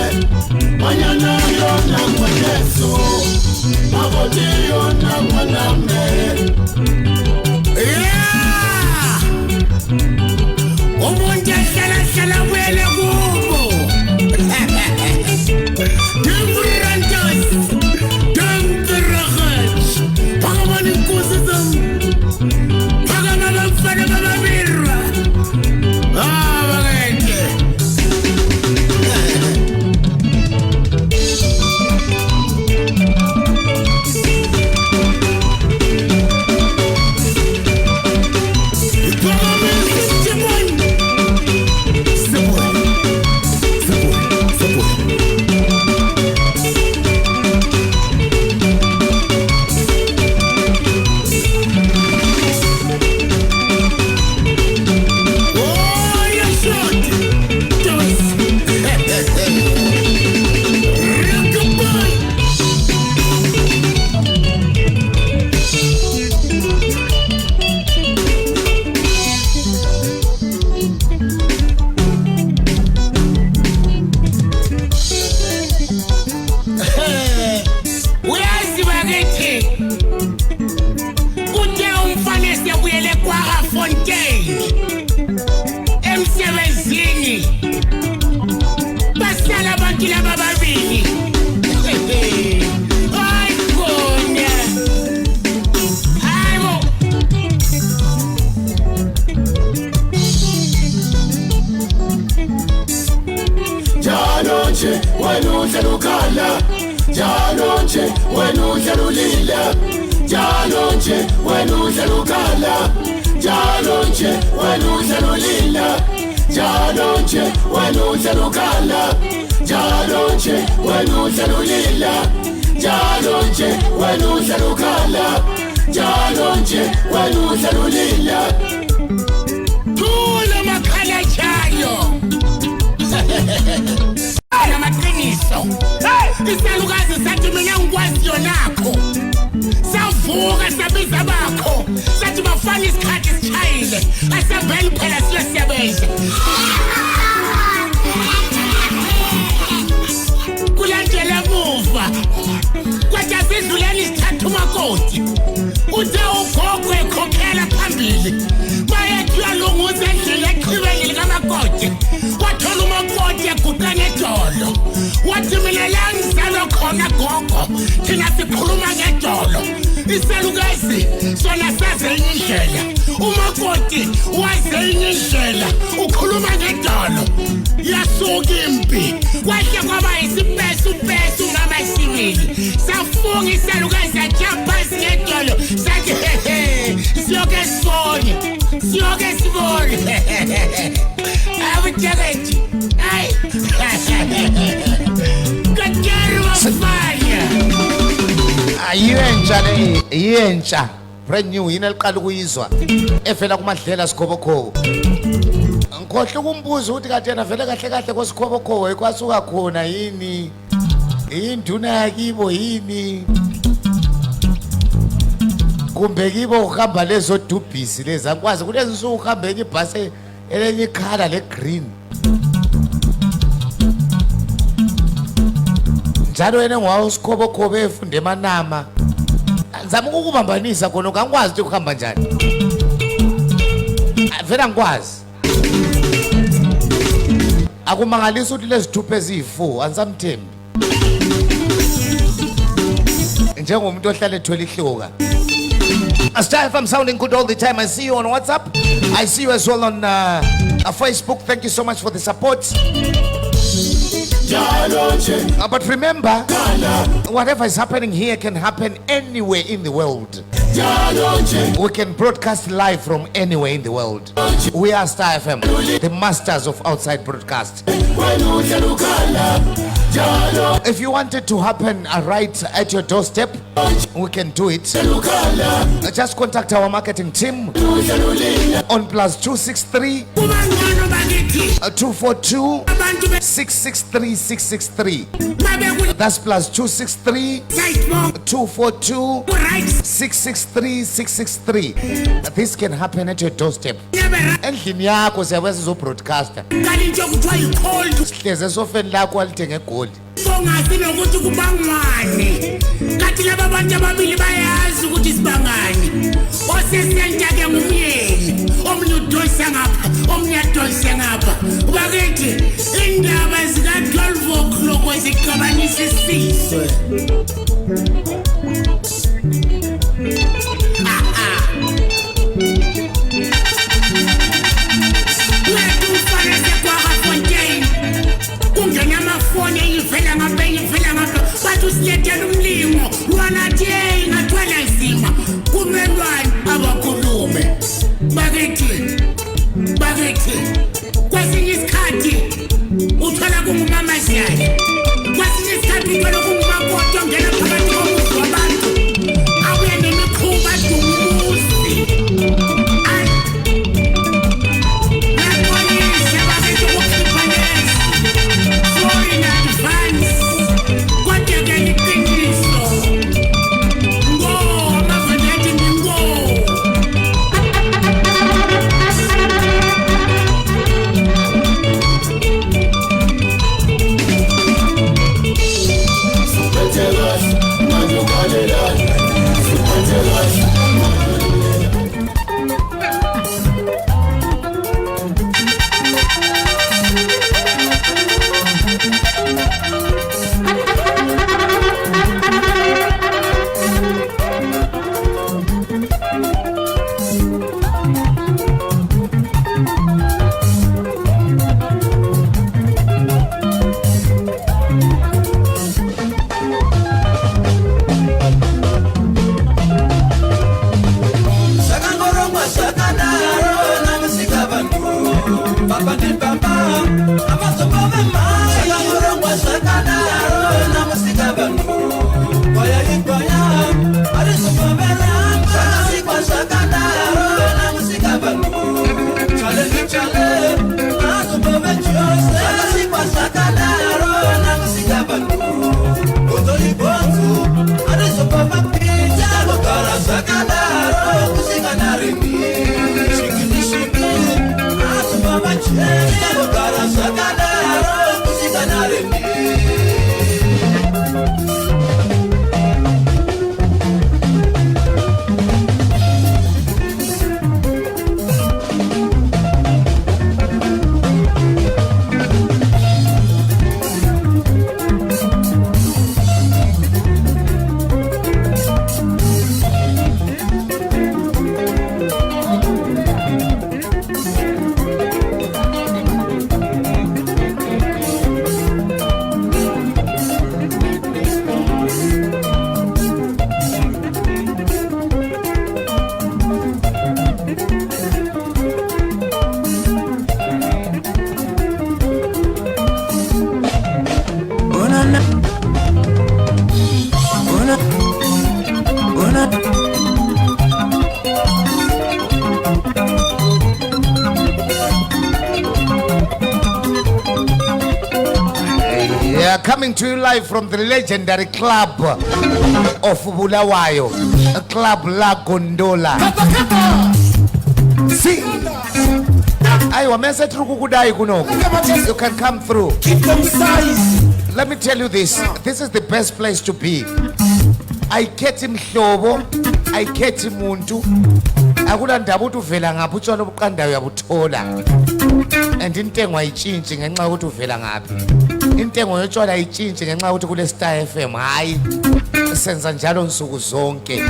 [SPEAKER 2] njalo nje wena udlala ulila njalo nje wena udlala ukhala njalo nje wena udlala ulila njalo nje wena udlala ukhala njalo nje wena udlala ulila njalo nje wena udlala ukhala njalo nje wena udlala ulila thula makhala chayo amaqiniso isalukazi sathi mina ngikwazi yonakho savuka sabiza bakho sathi bafana isikhathi sichayile asabheli phela siyosebenza kulandela muva kwathi asidluleni isithathu umakoti uthe ugogo ekhokhela phambili bayethiwa lunguza endlini eqhibeni likamakoti wathola umakoti eguqa ngedolo wathi mina la ngizalwa khona gogo thina sikhuluma ngedolo isalukazi sona saze enye indlela umakoti waze enye indlela ukhuluma ngedolo yasuka impi kwahle kwaba isipesu ngamasibili safunga isalukazi ajump phansi ngedolo sathi siyoke sibone abujakethi hayi kajaru wafanya
[SPEAKER 1] yentsha brand new yini eliqala ukuyizwa evela kumadlela sikhobokhobo ngikhohle ukumbuza ukuthi kade yena vele kahle kwesikhobokhobo ekwasuka khona yini induna yakibo yini kumbe kibo uhamba lezo dubhisi lezi angikwazi kulezi nsuku uhambe enye ibhasi elenye ikhala le-green njalo yena ngwawo sikhobokhobo efunde emanama zama ukukubambanisa khona angikwazi ukuthi kuhamba njani vele angikwazi akumangalisa ukuthi lezithupha eziyi-4 angisamthembi njengomuntu ohlala ethwele ihloka Star FM sounding good all the time. I see you on WhatsApp. I see you as well on Facebook. Thank you so much for the support. But remember, whatever is happening here can happen anywhere in the world. We can broadcast live from anywhere in the world. We are Star FM, the masters of outside broadcast. If you want it to happen right at your doorstep, we can do it. Just contact our marketing team on +263 242 663 663. That's +263 242 663 663. This can happen at your doorstep. Endlini yakho siyabe sizobroadcaster. Sihleze sofeni lakho alithenge egoli.
[SPEAKER 5] Bongazi nokuthi kubangwane. Kathi laba bantu ababili bayazi ukuthi sibangani. Osesentake ngumyeni, omnye udosa ngapha, omnye adosa ngapha. Bakithi indaba zika 12 o'clock ezixabanisa isizwe. Bathi usiyethela umlimo lwanathi ngathwala nzima kumelwani abakhulume bakithi kwesinye isikhathi uthola kungumamaziyane kwesinye isikhathi uthola kungumakoti ongena phakathi komuzi wabantu abuye nemikhuba dumuzi yakolise bakithi ukukhipha lezi sorry in advance.
[SPEAKER 1] Coming to you live from the legendary club of Bulawayo, a club La Gondola. See, you can come through. Let me tell you this. This is the best place to be. I get him hlobo, I get him muntu. Akula ndabu tuvela ngaphi utshwala obuqanda uyabuthola. And intengo ayitshintshi ngenxa ukuthi uvela ngaphi. Intengo yotshwala ayitshintshi ngenxa ukuthi kule Star FM hayi senza njalo nsuku zonke.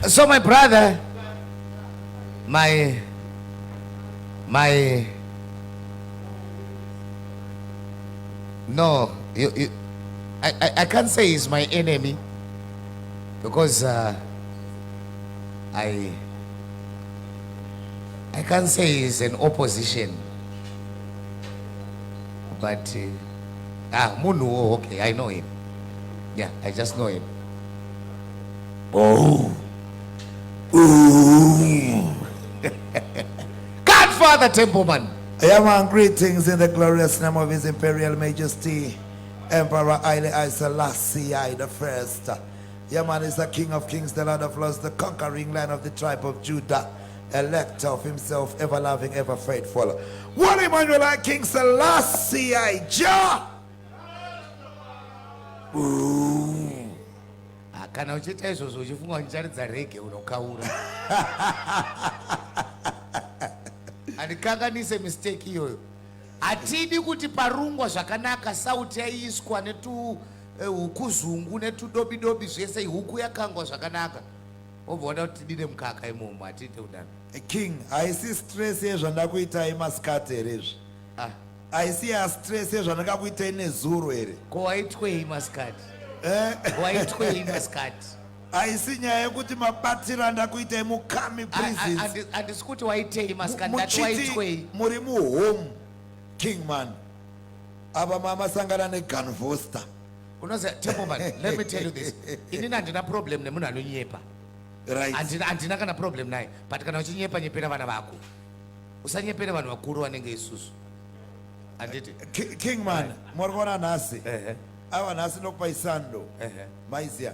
[SPEAKER 1] So my brother, my no, I can't say he's my enemy because I can't say he's an opposition, but Munu, okay, I know him. Yeah, I just know him. Oh. Godfather Templeman.
[SPEAKER 6] Yeah, man, greetings in the glorious name of His Imperial Majesty, Emperor Haile Selassie the First. Yeah, man, is the King of Kings, the Lord of Lords, the conquering Lion of the tribe of Judah, elector of himself, ever loving, ever faithful. One Emmanuel King Selassie Jah.
[SPEAKER 1] Kana uchita izvozvo uchifunga uchicharidza rege unokaura. Andikanganise mistake iyoyo. Atidi kuti parungwa zvakanaka sauti yaiswa netu hukuzungu netu dobi dobi zvese huku yakangwa zvakanaka. Obvona kuti tidine mukaka imomo atite udano.
[SPEAKER 6] King, I see stress yezvandakuita imasikati here izvi. I see a stress yezvandakakuita nezuro here.
[SPEAKER 1] Ko waitwei masikati? Waitwei masikati?
[SPEAKER 6] Aisi nyaya yekuti mabatiro ndakuita mukami prisons.
[SPEAKER 1] Handisi kuti waitei masikati ndati waitwei.
[SPEAKER 6] Muri muhome King man. Aba mama sangana negunvoster.
[SPEAKER 1] Unoziva Templeman, let me tell you this. Inini handina problem nemunhu anonyepa.
[SPEAKER 6] Right.
[SPEAKER 1] Handina kana problem naye, but kana uchinyepa nyepera vana vako. Usanyepere vanhu vakuru vanenge isusu. Handiti?
[SPEAKER 6] King man, morgona nasi. Ava nasi nokupa isando. Maizia.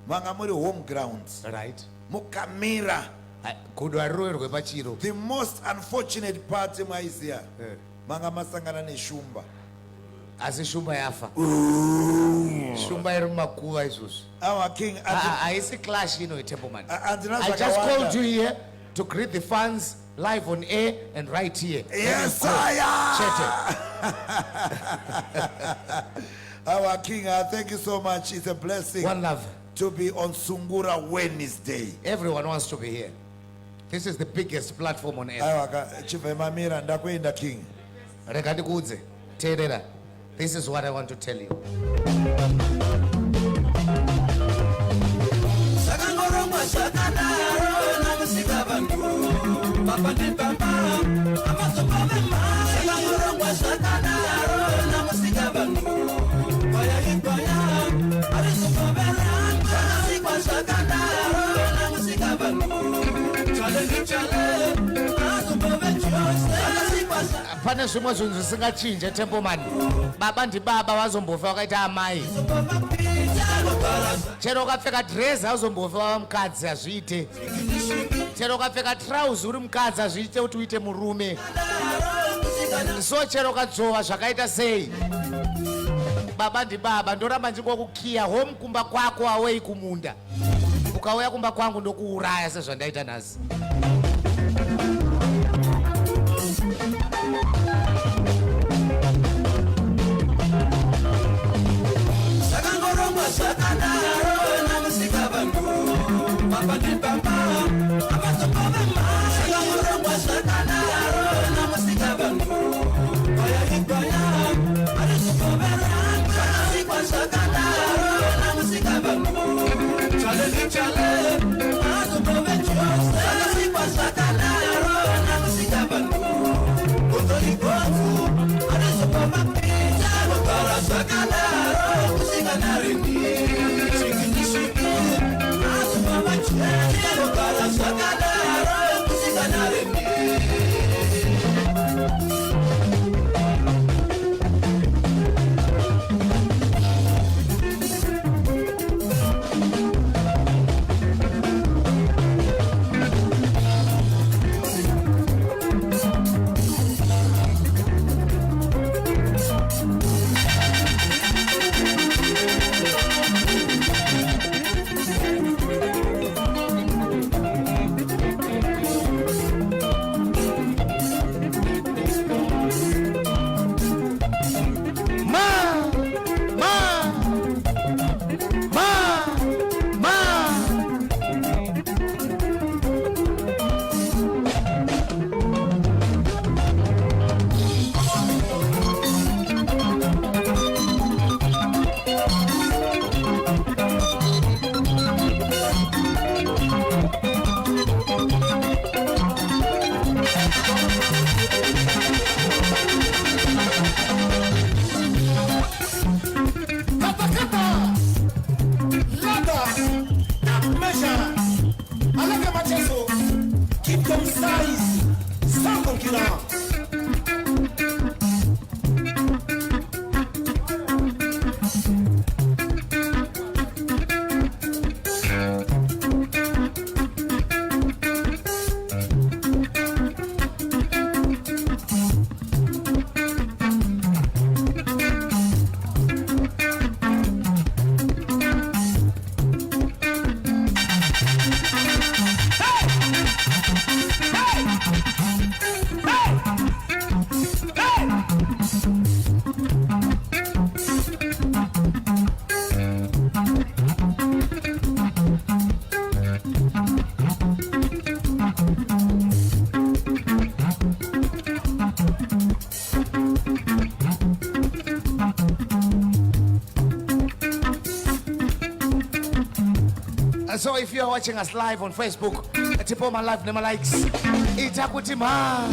[SPEAKER 6] Manga muri home grounds.
[SPEAKER 1] Right.
[SPEAKER 6] Mukamira. The most unfortunate part maizia. Manga masangana neshumba.
[SPEAKER 1] Asi shumba yafa. Shumba iri mumakuva isusu.
[SPEAKER 6] Our king.
[SPEAKER 1] Haisi clash Templeman. I just called you here to greet the fans live on air and right here.
[SPEAKER 6] Yes, Our king, thank you so much. It's a blessing.
[SPEAKER 1] One love.
[SPEAKER 6] To be on Sungura Wednesday.
[SPEAKER 1] Everyone wants to be here. This is the biggest platform on earth.
[SPEAKER 6] King.
[SPEAKER 1] This is what I want to tell you. pane zvimwe zvinhu zvisingachinje Templeman. Baba ndibaba wazombofa wakaita amai. Chero ukapfeka dress hauzombofa wava mukadzi hazviite. Chero ukapfeka trouser uri mukadzi hazviite kuti uite murume. So chero ukadzova zvakaita sei. Baba ndibaba ndoramba ndingokukiya home kumba kwako away kumunda. Ukauya kumba kwangu ndokuuraya sezvandaita nhasi. So if you are watching us live on Facebook, Tipoma Live Nema Likes. Itakuti ma.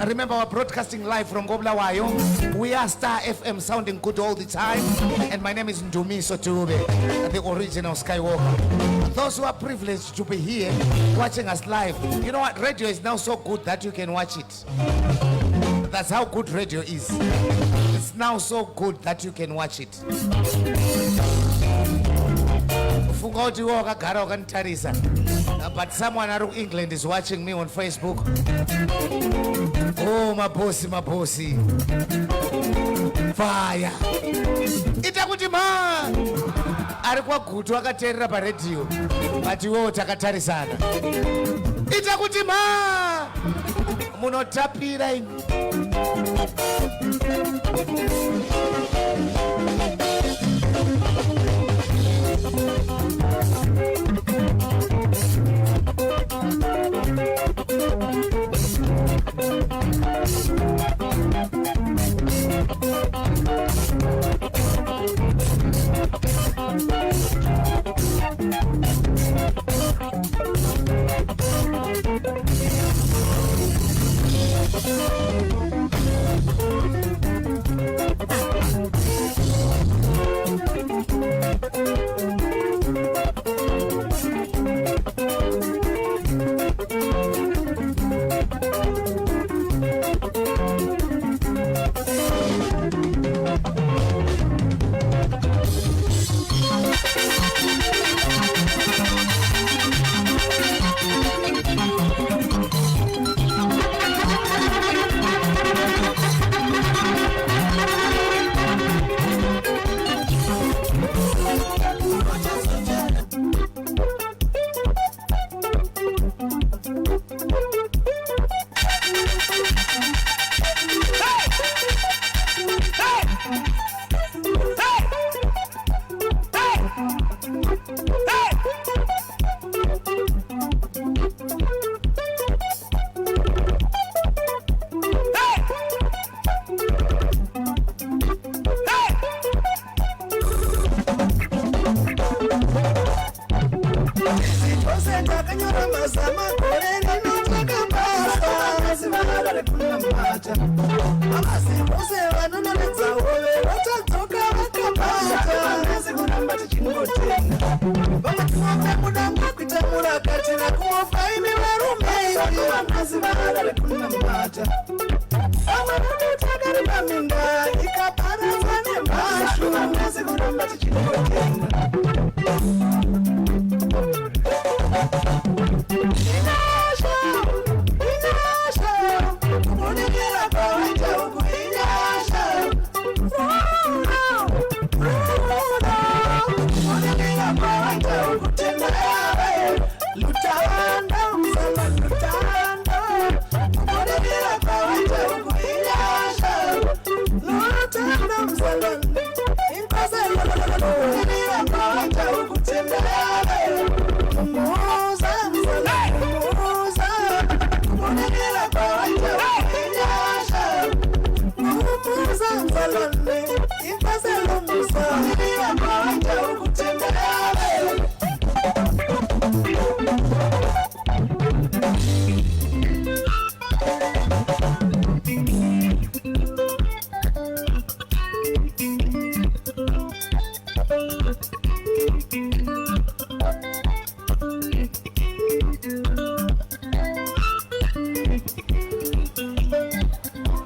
[SPEAKER 1] Remember we're broadcasting live from Bulawayo. We are Star FM sounding good all the time. And my name is Ndumiso Tube, the original Skywalker. Those who are privileged to be here watching us live. You know what? Radio is now so good that you can watch it. That's how good radio is. It's now so good that you can watch it. But someone out of England is watching me on Facebook. Oh, my bossy. Fire. Itakuti ma. Alikuwa kutu akaterera pa radio. But iwo takatarisana. Itakuti ma. Munotapira inu.
[SPEAKER 6] takanyora mazama gore rinotakabasa vasivarare kunamata avasivose vanonoledza hove vatadzoka vakabata vasi kurambati chingotenga vamwe tinombe mudanga kuita murakatira kumofaini varume vasivarare kunamata vamwe vanotaka ripaminda ikaparadza nemhashu vasi kurambati chingotenga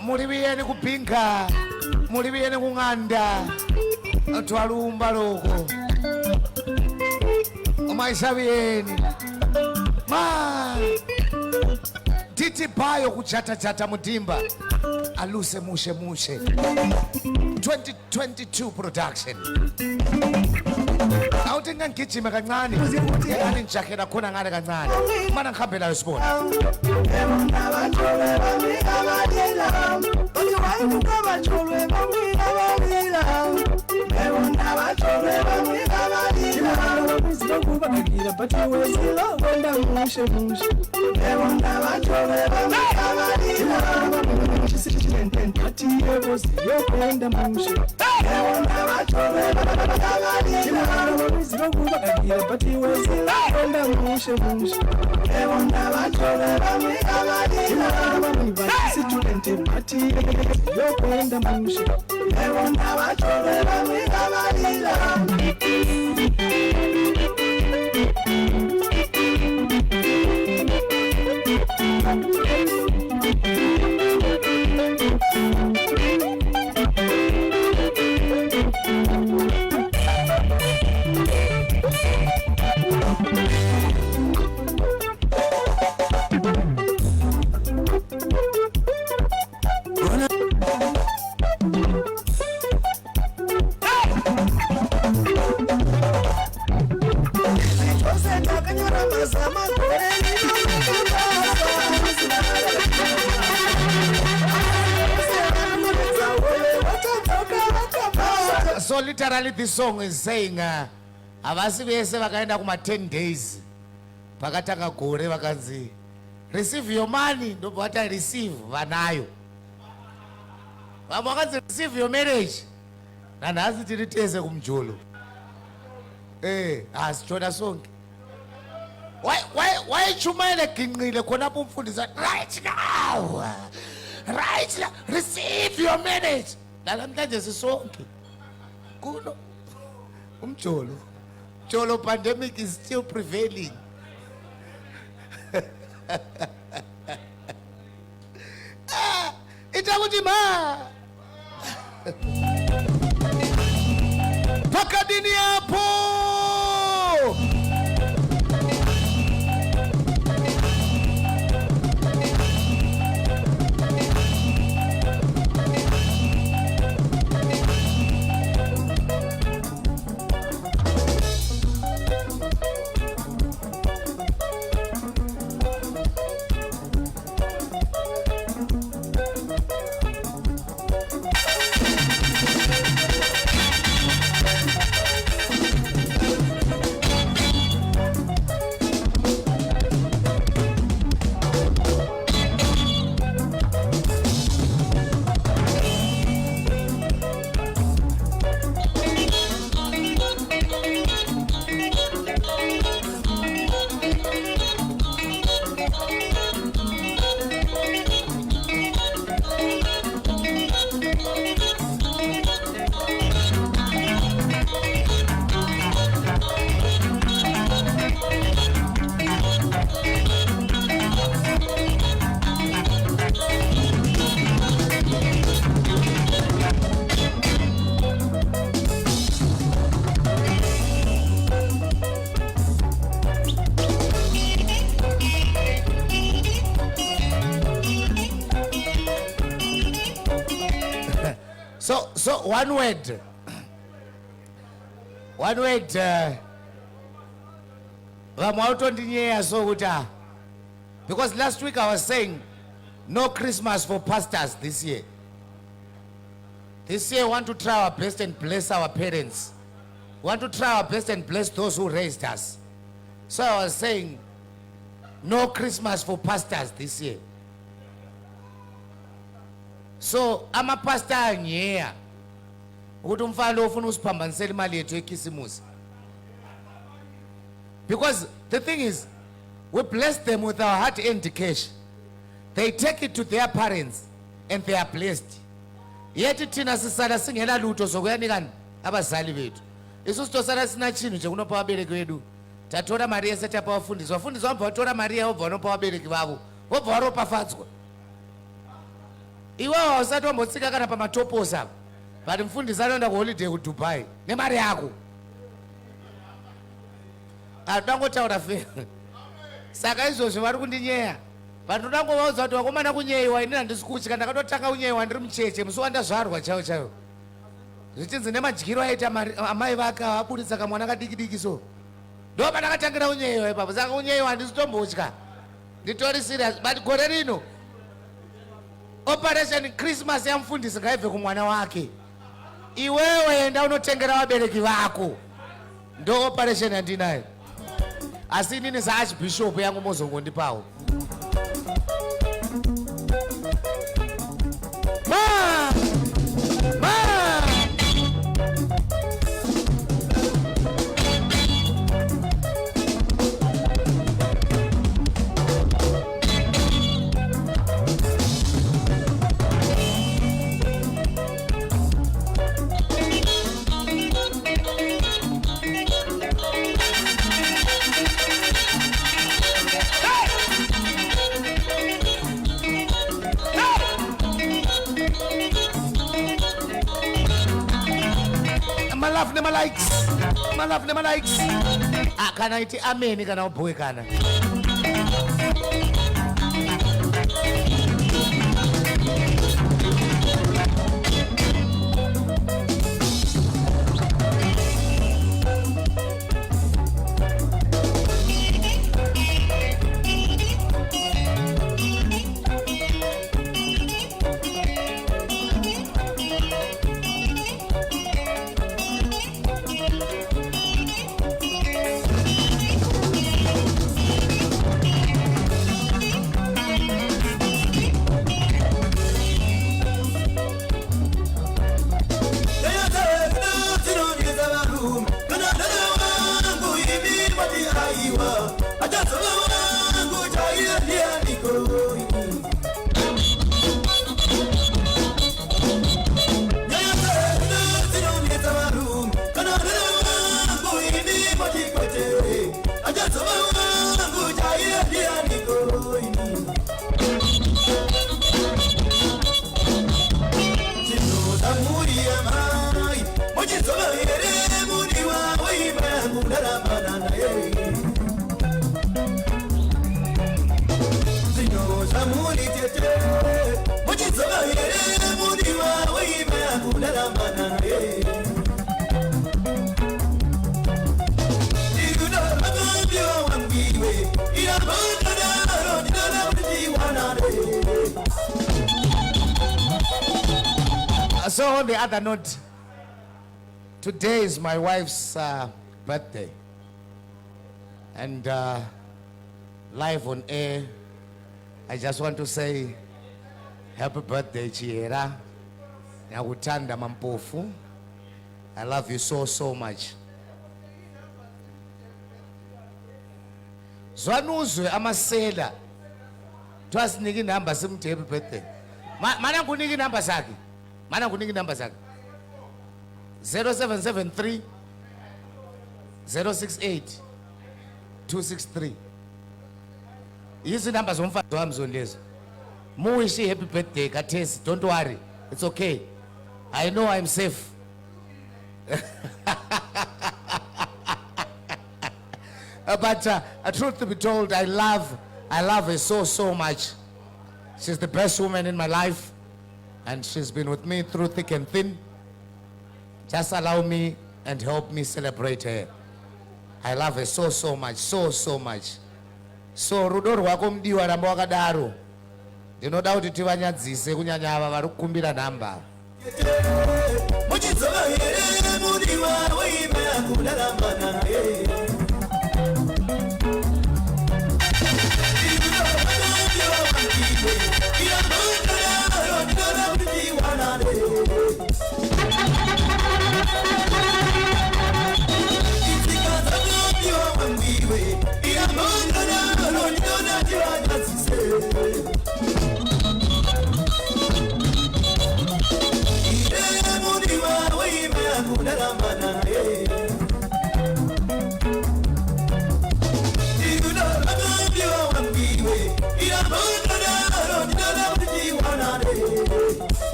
[SPEAKER 6] mulibiyeni kupinga mulibiyeni kung'anda twalumba loko omaisabiyeni ma titi payo kuchata mutimba aluse mushe 2022 production awutenga ngijima kancane ngani ngijakhela khona ngale kancane mana ngihambela yosibona So literally this song is saying avasi vese vakaenda kuma 10 days vakatanga gore vakanzi receive your money ndo vata receive vanayo vamwe vakanzi receive your marriage nanhasi tiri tese kumjolo asichona sonke waichumaile ginqile khonapo umfundisa right now receive your marriage nalamhlanje sisonke kuno umjolo pandemic is still prevailing. Itakuti ma pakadini hapo
[SPEAKER 1] one word. One word. Because last week I was saying no Christmas for pastors this year. This year we want to try our best and bless our parents. We want to try our best and bless those who raised us. So I was saying no Christmas for pastors this year. So I'm a pastor here. Because the thing is, we bless them with our heart and cash. They take it to their parents and they are blessed. Yet tina sisala singela lutho zokuyanika abazali bethu. Isu sitosala sina chinu chekunopa abereki wedu. Tatora Maria seta pa wafundisi. Wafundisi wamba watora Maria obva wanopa abereki vavo. Obva waropafadzwa. Iwewe usati wambotsika kana pamatoposa. But mfundisi anoenda kuholiday ku Dubai. Nemari yako. Adangotaura fe. Saka izvozvo vari kundinyeya. Vanodangovauza kuti wakomana kunyeyiwa ini handisikuchi ndakatotanga kunyeyiwa ndiri mucheche musi wandazvarwa chaiwo chaiwo. Zvichinzi nemadyiro aita amai vake aburitsa kamwana kadiki diki so. Ndo pandakatangira kunyeyiwa ipapo. Saka kunyeyiwa handisitombotya. Nditori serious. But gore rino Operation Christmas yamfundisi ngaibve kumwana wake. Iwewe enda unotengera vabereki vako. Ndo operation yandinayo. Asi inini saarchbishop yangu mozongondipawo. My love, never likes. Can I eat amen? Can I boy can? So on the other note, today is my wife's birthday, and live on air, I just want to say happy birthday, Chiera. Nyakutanda mampofu. I love you so much. Zwanuzwe amasela twasiniki number simthi happy birthday. Mana kuniki number sakhe. Mana kuniki number sakhe. 0773 068 263. Yizi number zomfazi wami zonlezo. Muwishi happy birthday kaThesi. Don't worry. It's okay. I know I'm safe. But truth to be told, I love her so much. She's the best woman in my life, and she's been with me through thick and thin. Just allow me and help me celebrate her. I love her so much, so much. So rudo rwako mdiwa ramba wakadaro. Ndinoda kuti tivanyadzise kunyanya ava vari kukumbira namba.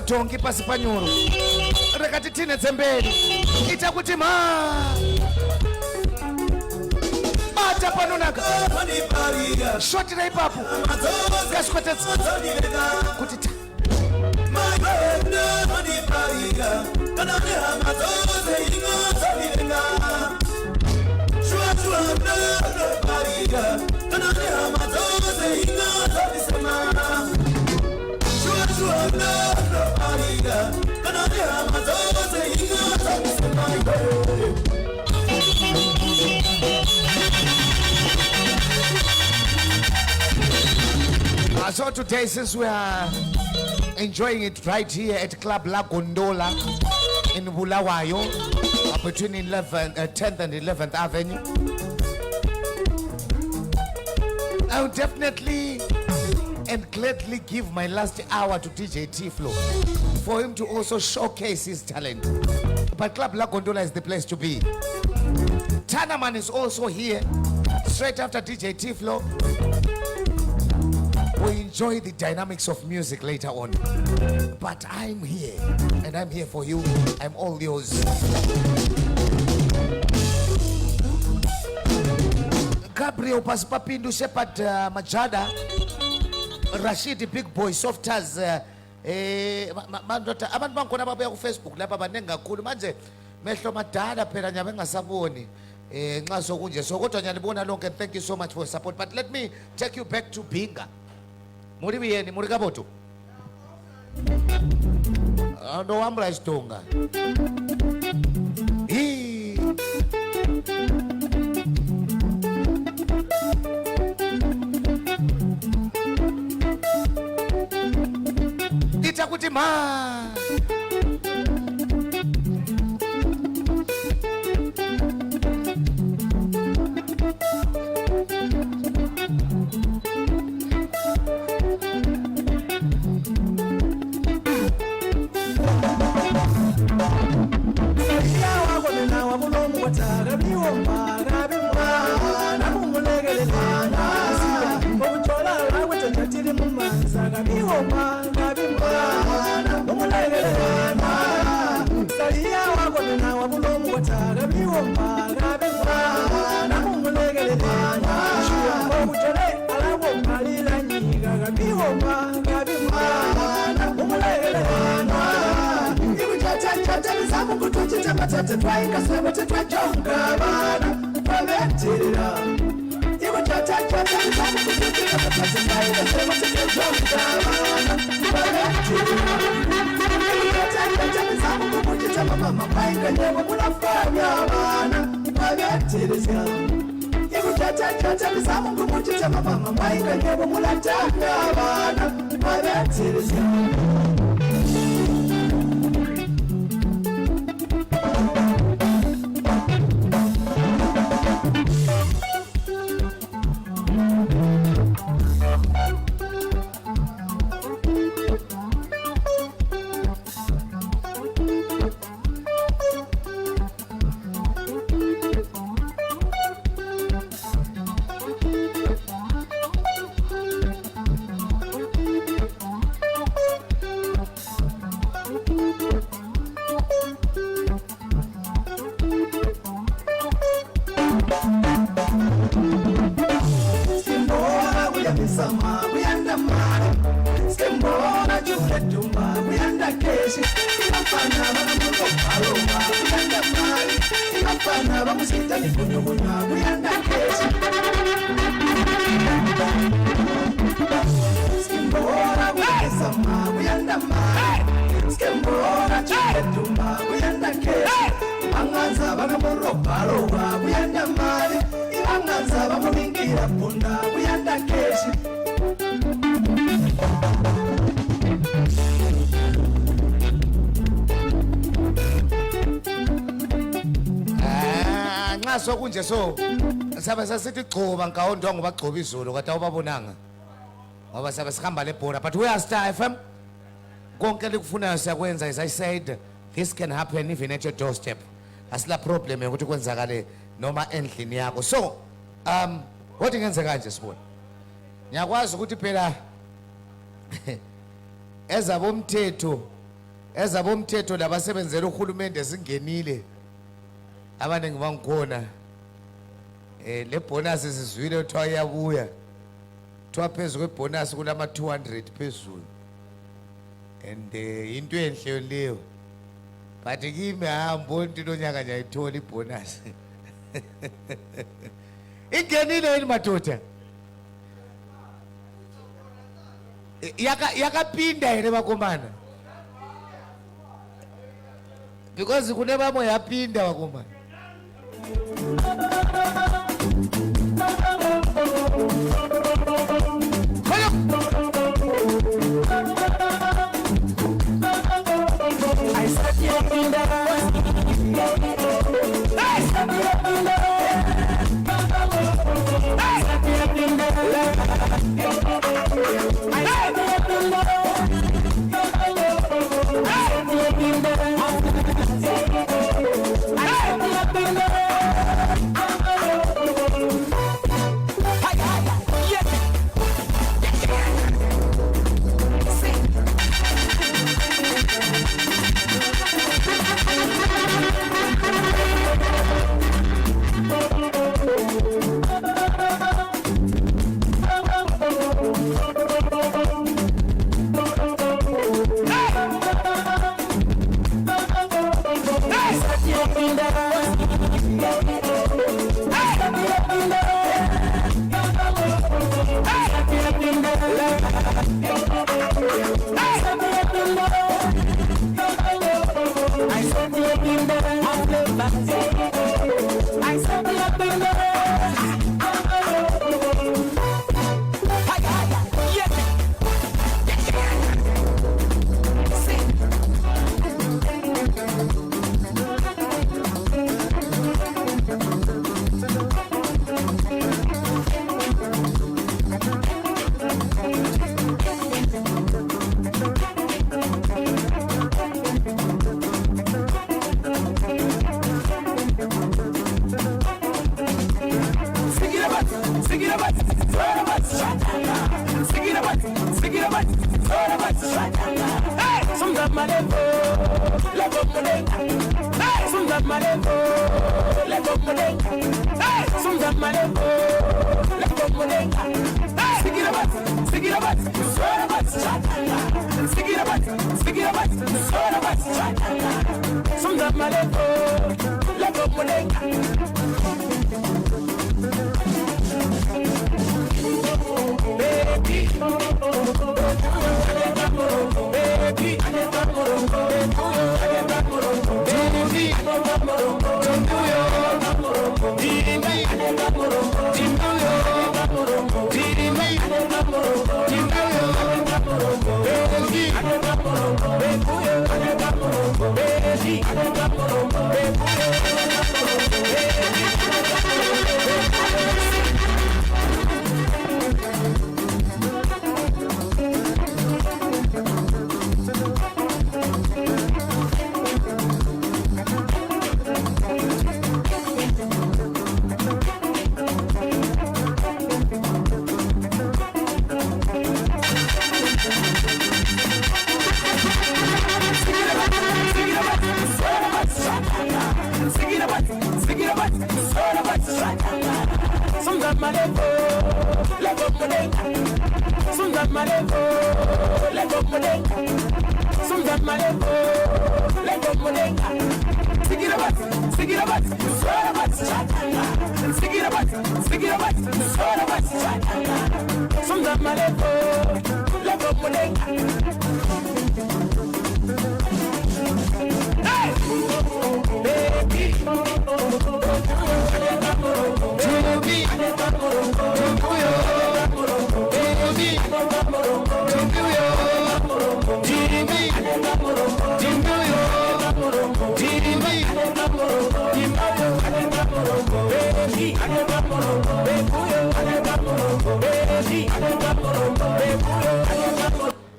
[SPEAKER 1] Tongi pasi panyoro rekati tine dzemberi ita kuti bata panonaka shoti ra ipapo kaswetedza kuti ta So today, since we are enjoying it right here at Club La Gondola, in Bulawayo, between 10th and 11th Avenue. I will definitely and gladly give my last hour to DJ T-Flow for him to also showcase his talent. But Club La Gondola is the place to be. Tanaman is also here, straight after DJ T-Flow. We enjoy the dynamics of music later on. But I'm here, and I'm here for you. I'm all yours. Gabriel Pasipapindu Shepard Majada, Rashid Big Boy Softers, abantu bankhona babuya ku Facebook lapha baningi kakhulu manje mehlo madala phela nyabe ngasaboni nxa sokunje so kodwa nyanibona lonke. Thank you so much for support, but let me take you back to Binga. Muri biyeni muri kaboto ando wambra istonga itakuti ma sokunje so sabe sasithi gcoba ngawondwa ngoba gcoba izulu kade awubabonanga ngoba sabe sihamba lebhola. But we are Star FM, konke likufunayo siyakwenza. As I said, this can happen even at your doorstep. Asila problem ukuthi kwenzakale noma endlini yakho. So what ingenze kanje sibona, ngiyakwazi ukuthi phela ezabomthetho labasebenzela uhulumende singenile abaningi bangikhona. Le bonus sizwile uthiwa iyabuya, kuthiwa phezu kwebonus kulama 200 phezulu, and into enhle leyo. But kimi hamboni into lonyaka nje ayithola ibonus. Ingenile yini madoda? Yakapinda ere bakomana, because kune bamwe yapinda bakomana.
[SPEAKER 7] I said yapinda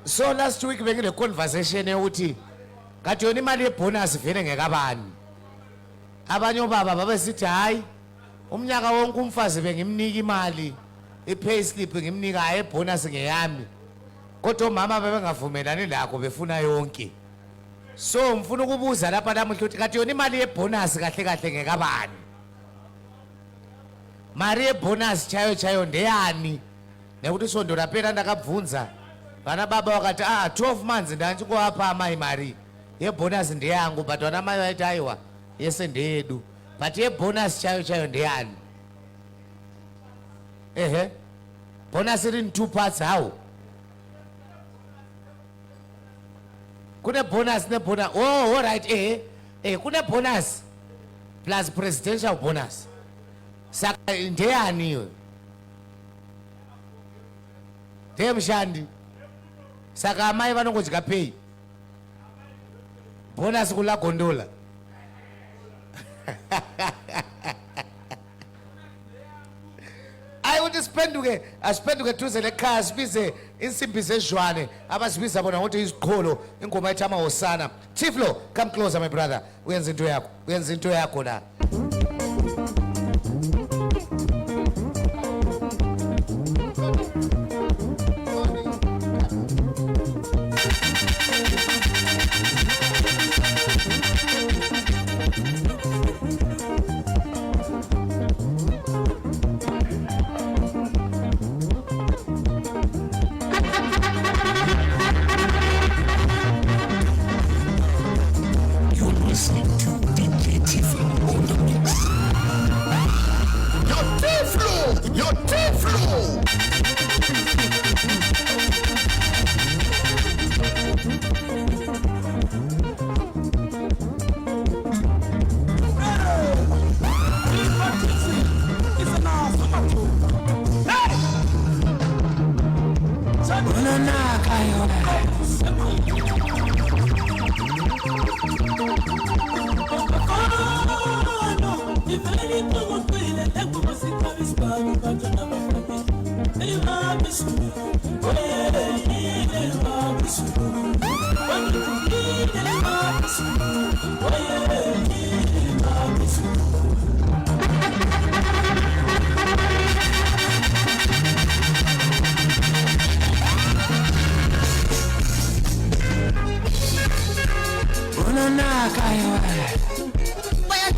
[SPEAKER 1] So last week bekule conversation ukuthi ngathi yona imali yebonus vele ngekabani. Abanye obaba babesithi hayi umnyaka wonke umfazi bengimnika imali ipayslip ngimnika ebonus ngeyami. Kodwa omama bebengavumelani lakho befuna yonke. So mfuna ukubuza lapha namuhla ukuthi ngathi yona imali yebonus kahle kahle ngekabani. Mari yebonus chayo ndeyani. Nekuthi sondo lapha ndakabvunza. Vana baba wakati 12 months ndanchi kuwapa amai mari yebonus ndeyangu but vana mai vaiti aiwa yese ndeyedu but yebonus chayo ndeyani. Ehe bonus iri in 2 parts how kune bonus ne bonus. Oh all right kune bonus plus presidential bonus saka ndeyani iwe ndeyemshandi. Saka amai vanongodya pay bonus kula gondola. Ayi ukuthi sipenduke thuze lekhaya sibize insimbi zezjwane abasibiza bona ukuthi iziqholo ingoma ethi amahosana. Tiflo come closer my brother uyenza into yakho la.
[SPEAKER 7] You're listening to DJ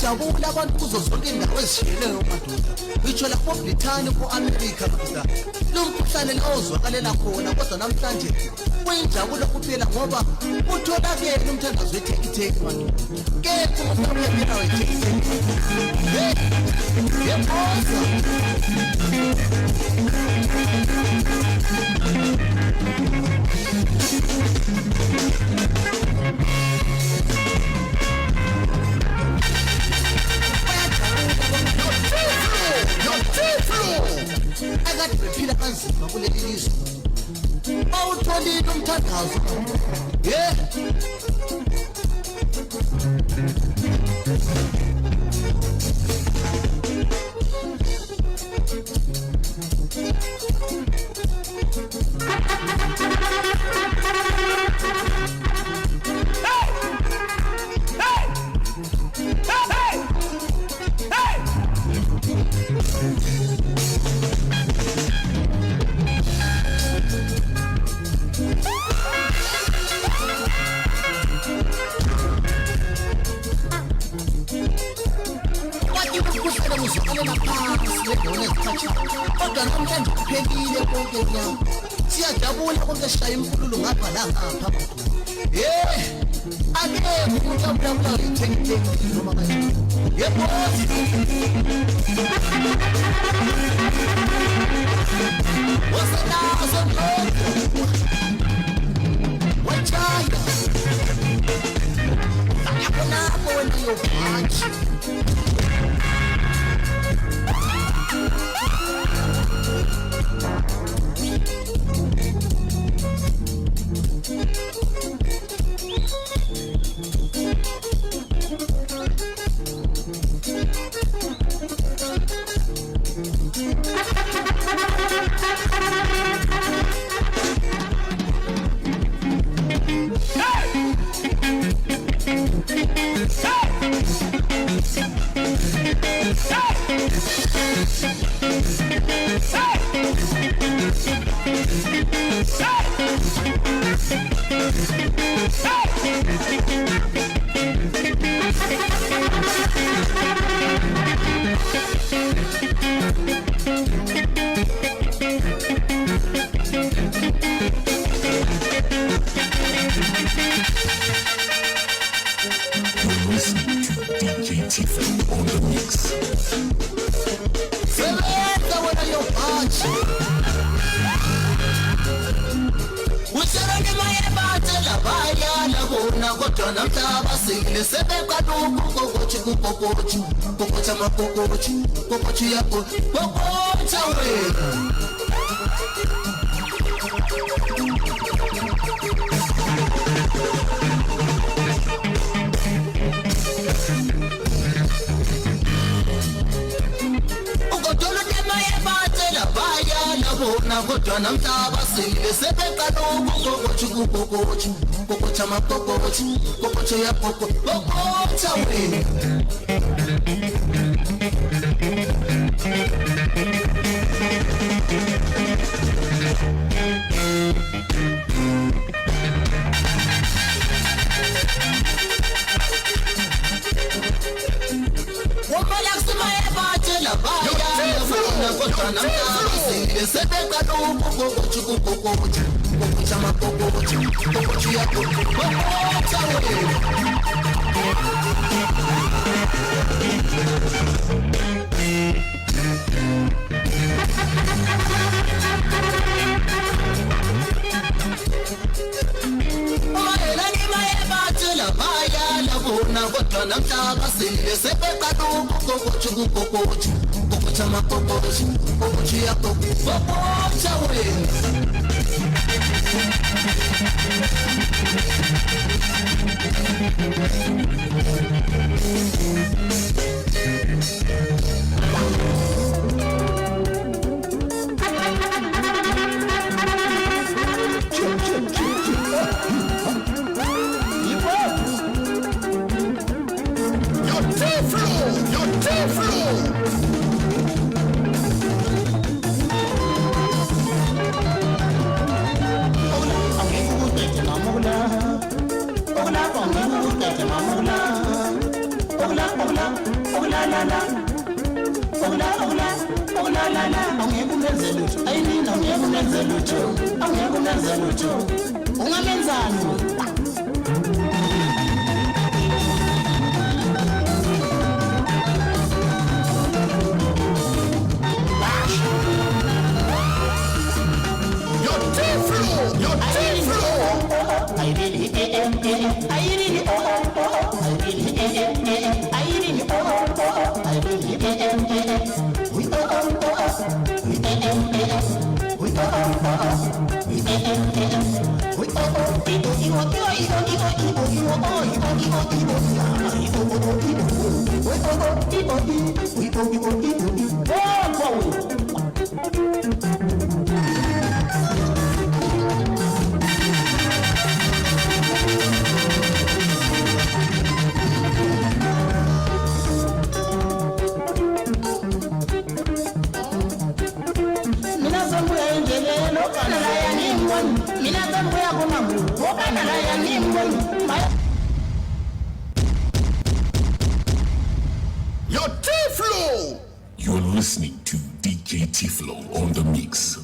[SPEAKER 7] bayajabula abantu kuzo zonke indawo ezishiyeneyo madoda ngitsho lapho Britain ku-America madoda lo mkhuhlane la ozwakalela khona kodwa namhlanje kuyinjabulo kuphela ngoba utholakele umthandazo wethekitheki madoda kephi umuntu ophephela wethekitheki yeboza akade bephila kanzima kuleli lizwe awutholile umthandazo kodwa namhlanje kuphelile konke nyama siyajabula konke shaya imkhululo ngapha la ngapha akekho umuntu abulabula ngethekitheki noma kanjani yebozi wasanazo ngoko wachaya ayakhonapho wena yobhanji kokochi yako kokocha wewe ukodolo tema yebatela baya labona kodwa namhlaba sile sebeqala kokochi kokocha makokochi kokochi yako kokocha wewe namhlaba sile sebeqala kokochi kokocha makokochi kokochi yako kokocha wewe Hola,
[SPEAKER 8] You're listening to DJ Tiflo on the mix.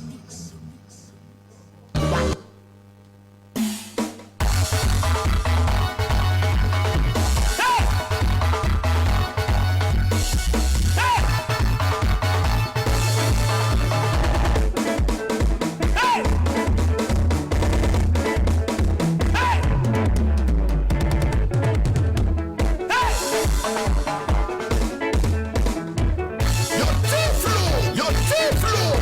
[SPEAKER 2] Your Tiflo.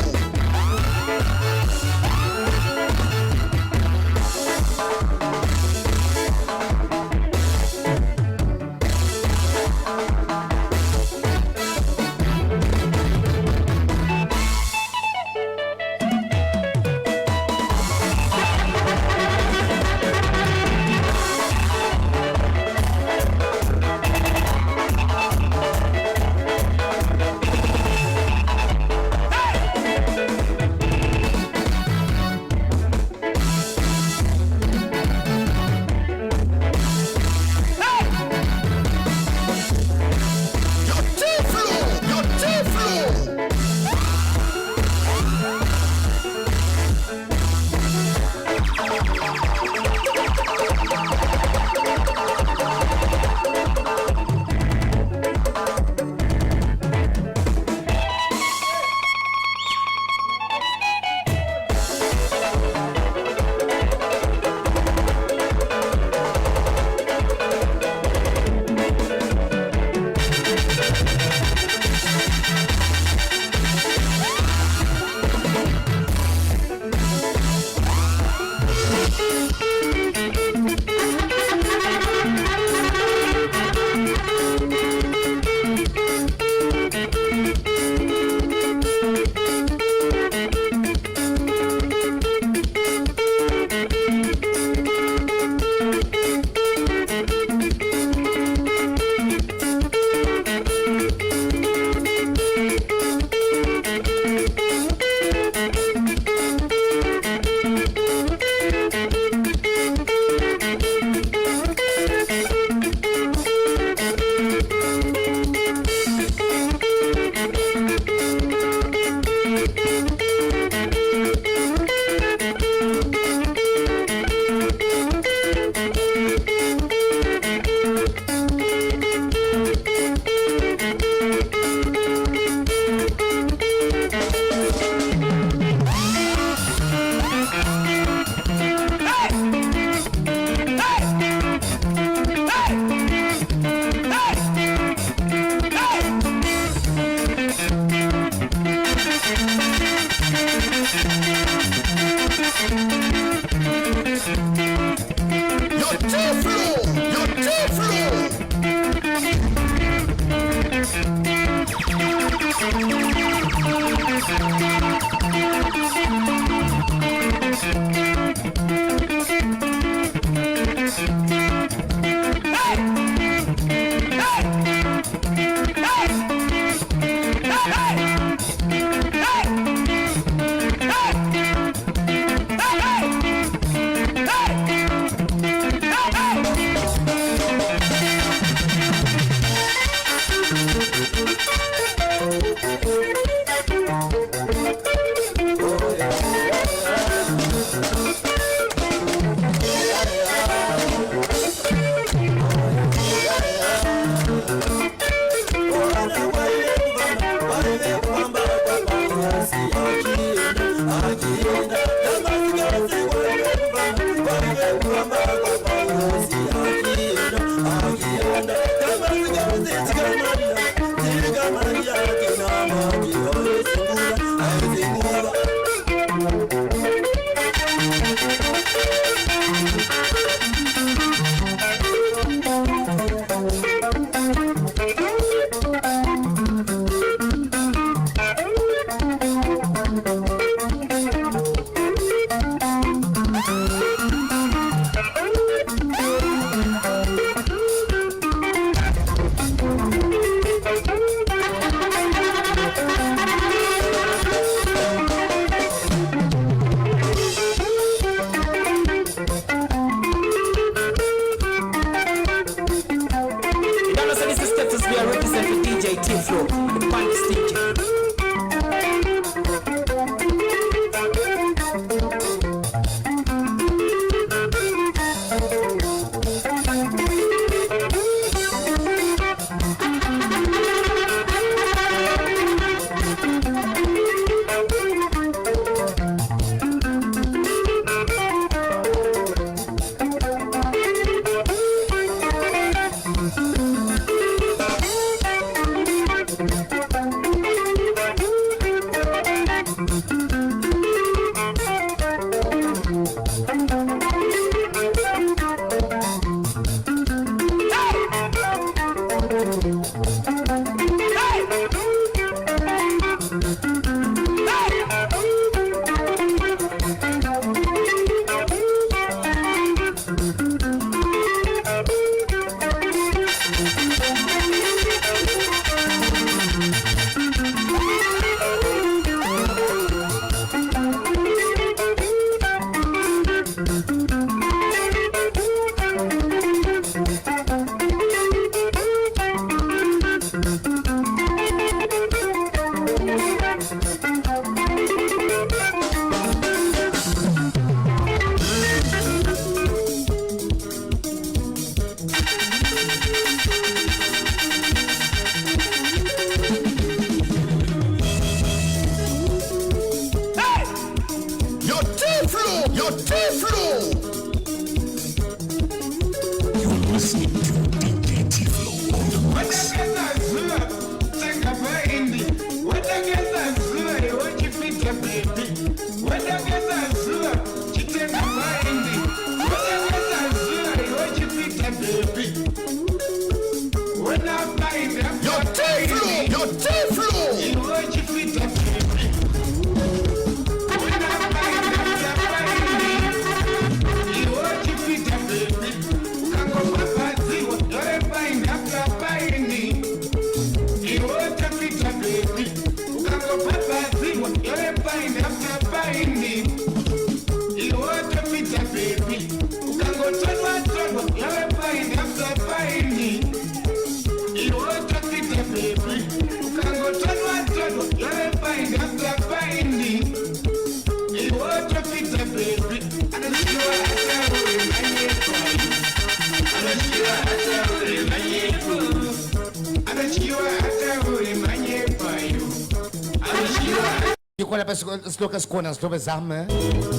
[SPEAKER 1] Siloke sikhona silobe zami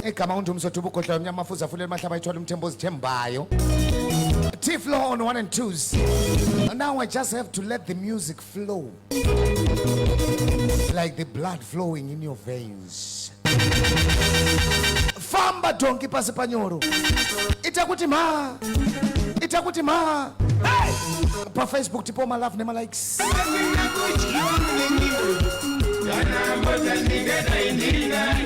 [SPEAKER 1] egama uNdumiso ubukhohla omnyama mafuza fulela mahlaba ayithola umthembo ozithembayo T-Flow on 1 and 2s. Now I just have to let the music flow like the blood flowing in your veins. Famba donki pasipanyoro itakuti ma hey! Pa Facebook tipo my love nema likes
[SPEAKER 3] Gana moja nigga indira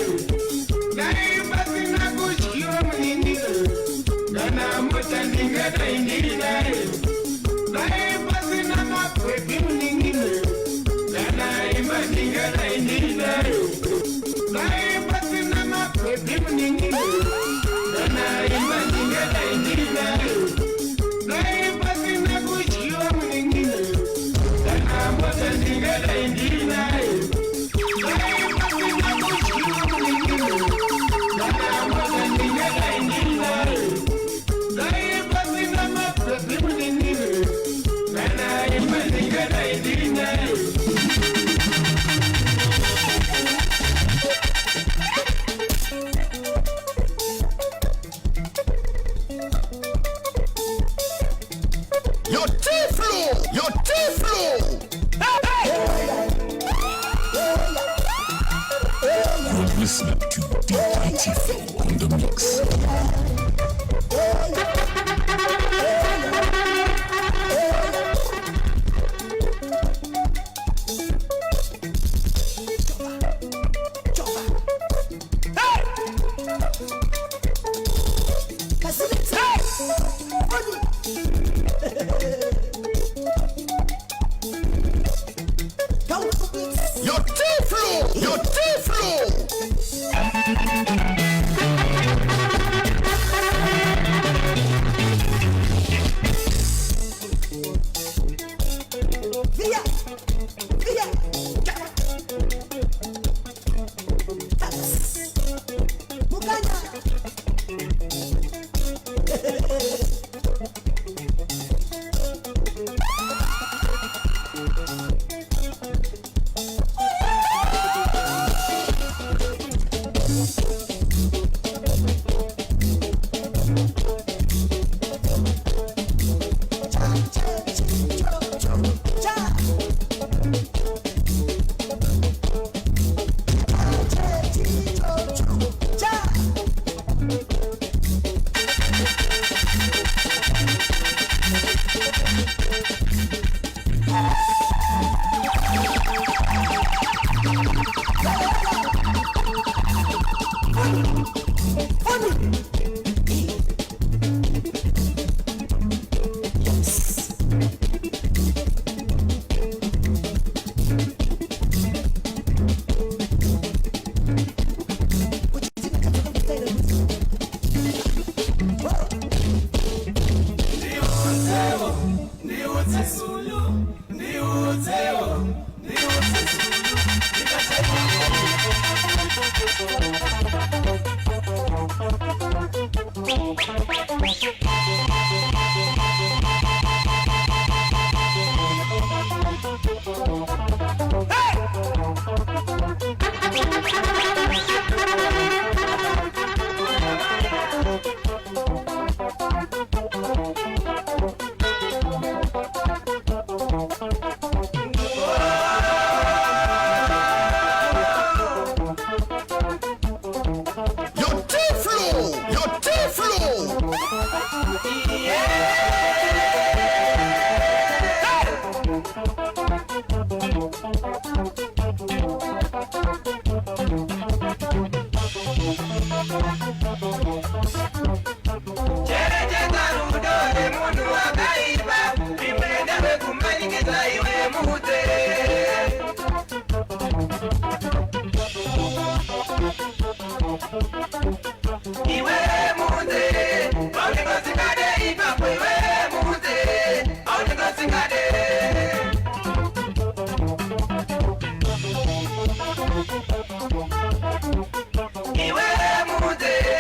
[SPEAKER 3] Nai basi na kuchio mnindira Gana moja nigga indira Nai basi na makwepi mnindira Gana ima nigga indira Nai basi na makwepi mnindira Gana ima nigga indira Nai basi na kuchio mnindira Gana
[SPEAKER 8] Listening to DJ Flow on the mix.
[SPEAKER 4] Iwe mude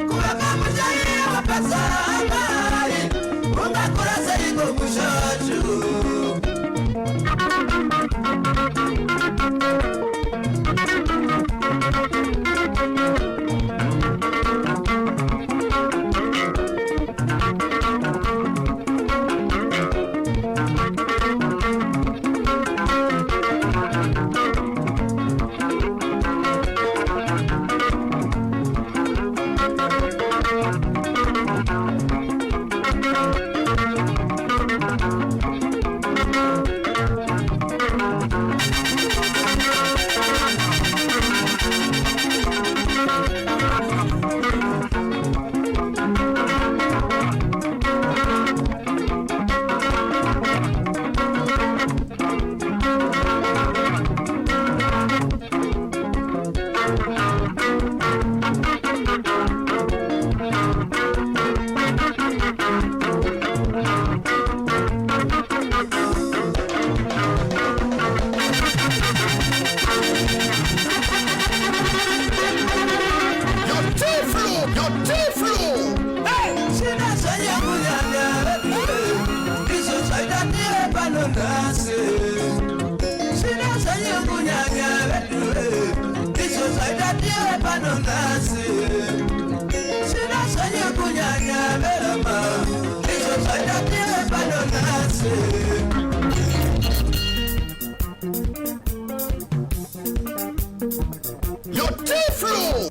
[SPEAKER 4] Kubaka mujari wa pasama, unga kurasa panonase sinasanye kunyanya vedue isosaidatiwe panonase sinasanye kunyanya verama isosaidatiwe panonase
[SPEAKER 2] Your T-Flow.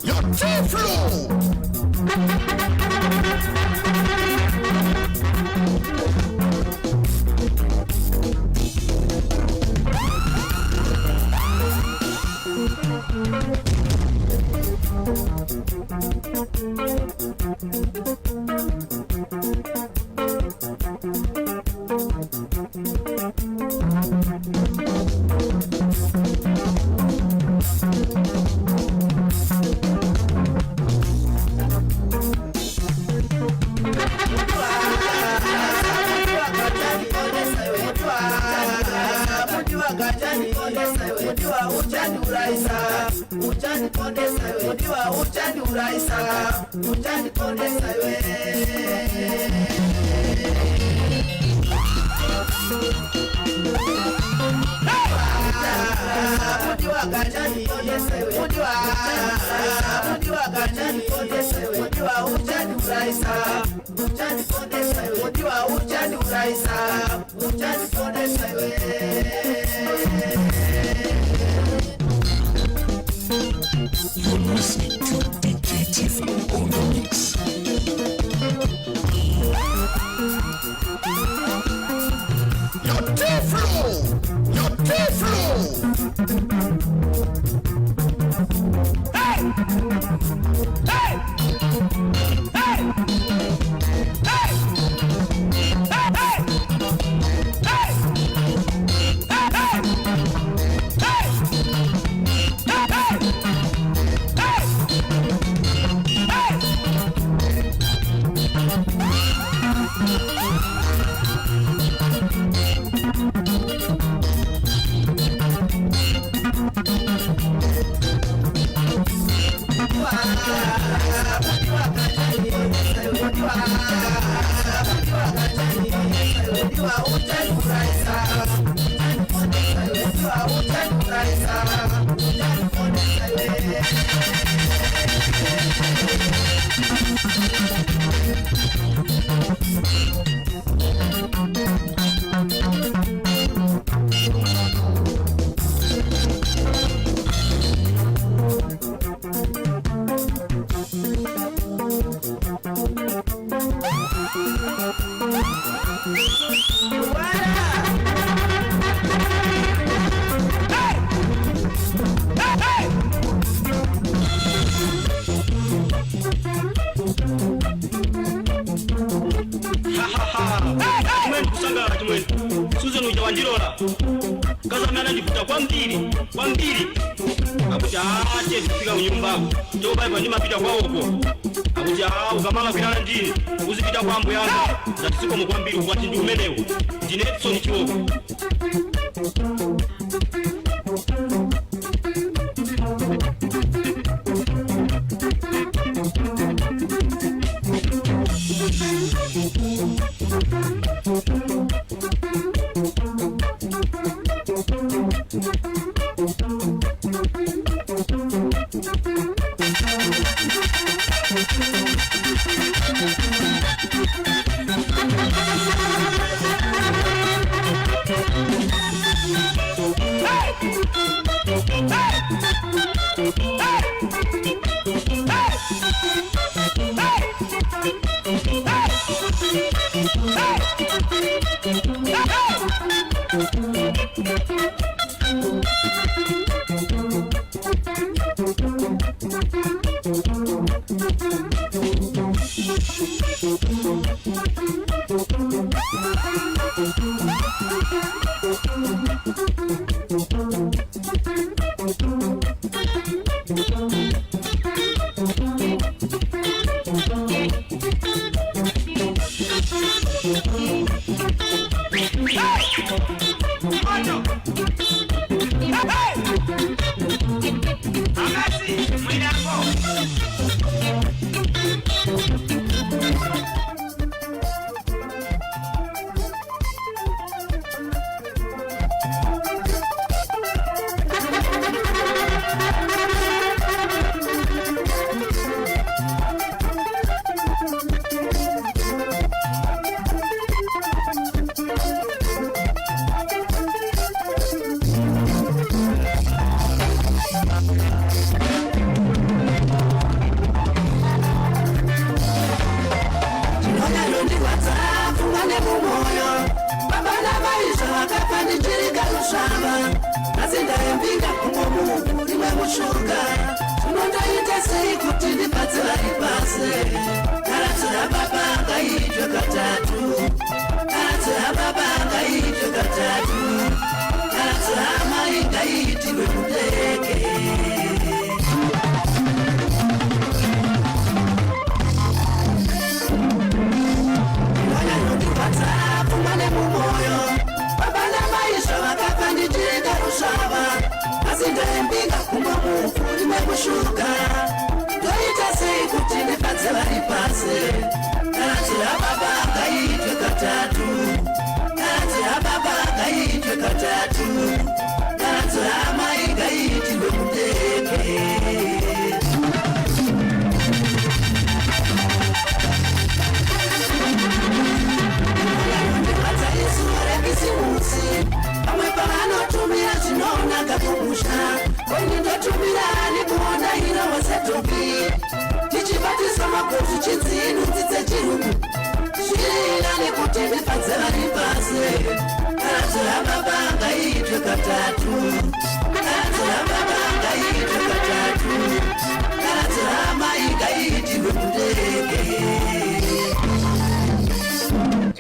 [SPEAKER 8] You're listening to DJ T-Flow on the mix.
[SPEAKER 2] Your T-Flow.
[SPEAKER 3] Hey! Hey! Hey! Hey!
[SPEAKER 9] Kwambiri akuti aache kufika kunyumbako tobaipa ndi mapita kwa uko akuti ukamala kwilana ndini uzipita kwa ambo yanga ndatisiko mukwambiri ukwati ndi umenewo ndine Edson Chiwoko.
[SPEAKER 4] wakafanijirika rushava asi ndaembinga kumomungu rimwe mushuka unondoita sei kuti ndipatse vari pasi karatsira baba ngaitwe katatu karatsira baba ngaitwe katatu karatsira mai ngaitirwe kudeke kumane mumoyo babana maisha vakafanijirika rushava asi ndaembinga kumba mufu rimwe kushuka ndoita sei kuti ndipatse vari pasi karatsira baba ngaitwe katatu karatsira baba ngaitwe katatu karatsira mai ngaitirwe kudeke amwe pavanotumira zvinoonaka kumusha kwenindotumirani kuona ino wasetopi tichibatisa makozu chinzinhunzi dzechirungu zvirira nekuti ndipatse vari pasi karatsira baba ngaitwe katatu karatsira baba ngaitwe katatu karatsira mai ngaitirwe kudeke.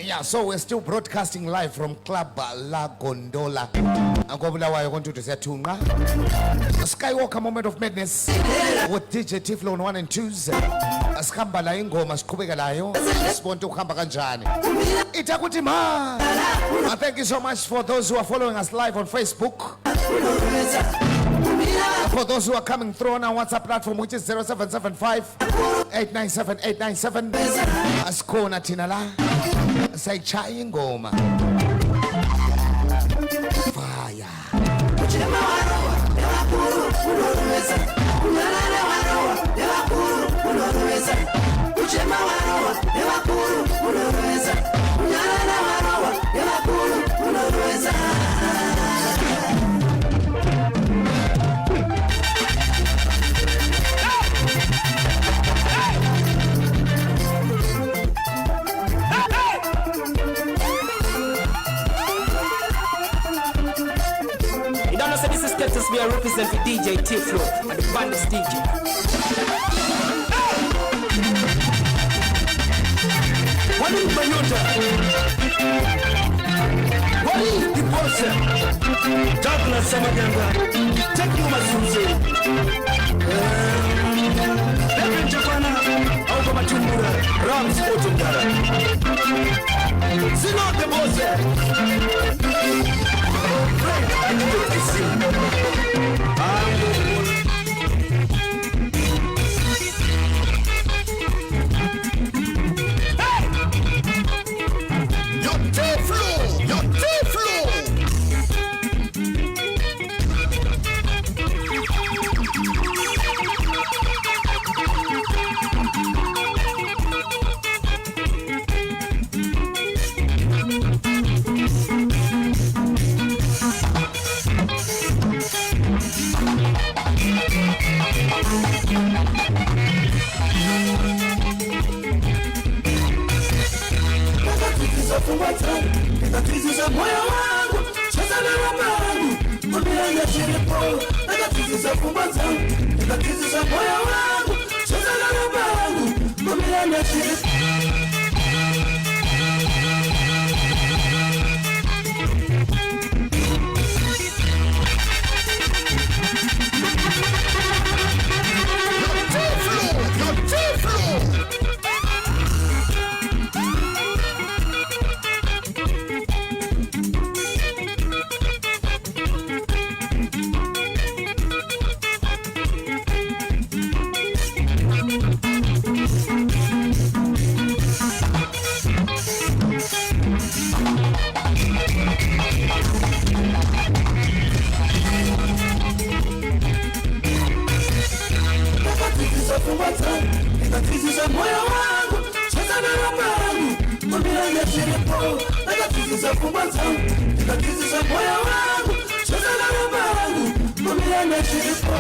[SPEAKER 1] Yeah, so we're still broadcasting live from Club La Gondola. Bulawayo kontutu siyathunqa. Skywalker moment of madness with DJ Tiflo on 1 and 2s. Asikhamba la ingoma siqhubeka layo. Sibonke ukuhamba kanjani. Itakuthi ma. Thank you so much for those who are following us live on Facebook. For those who are coming through on our WhatsApp platform, which is 0775-897-897. Asikhona thina la. Sayichaya ingoma. Fire.
[SPEAKER 4] Uchema warowa, ewakuru, unorweza. Unyarara warowa, ewakuru, unorweza. Uchema warowa, ewakuru, unorweza. Unyarara warowa, ewakuru, unorweza.
[SPEAKER 3] Status we are representing DJ Tiflo and the bandits DJ. What is Banyota? What is the person? Douglas Samaganga. Take you my Susie. Every Japana, over my Sungura, Rams Otungara. See not the boss.
[SPEAKER 4] Nikatizisha moyo wangu, cheza na rapa wangu, mwambianga chiripo. Nikatizisha fumba zangu, nikatizisha moyo wangu, cheza na rapa wangu, mwambianga chiripo. Nikatizisha moyo wangu, cheza na rapa wangu, mwambianga chiripo. Nikatizisha fumba zangu, nikatizisha moyo wangu, cheza na rapa wangu, mwambianga chiripo.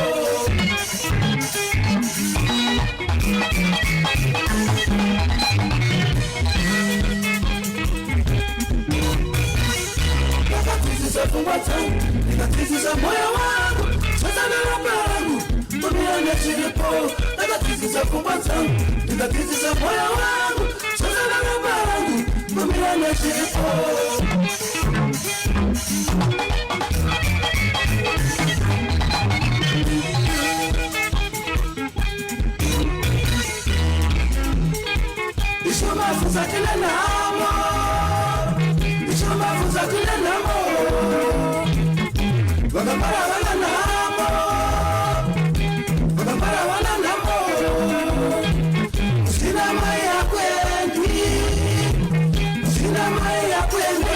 [SPEAKER 4] ndikatizisa pfungwa dzangu ndikatizisa moyo wangu sasa naramba rangu mumiyanga chiripo ndakatizisa pfungwa dzangu ndikatizisa moyo wangu sasa naramba rangu mumiyanga chiripo Ishomafuza kila namo Ishomafuza kila namo Wakambara wana namo Wakambara wana namo Sina mai ya kwendi Sina mai ya kwendi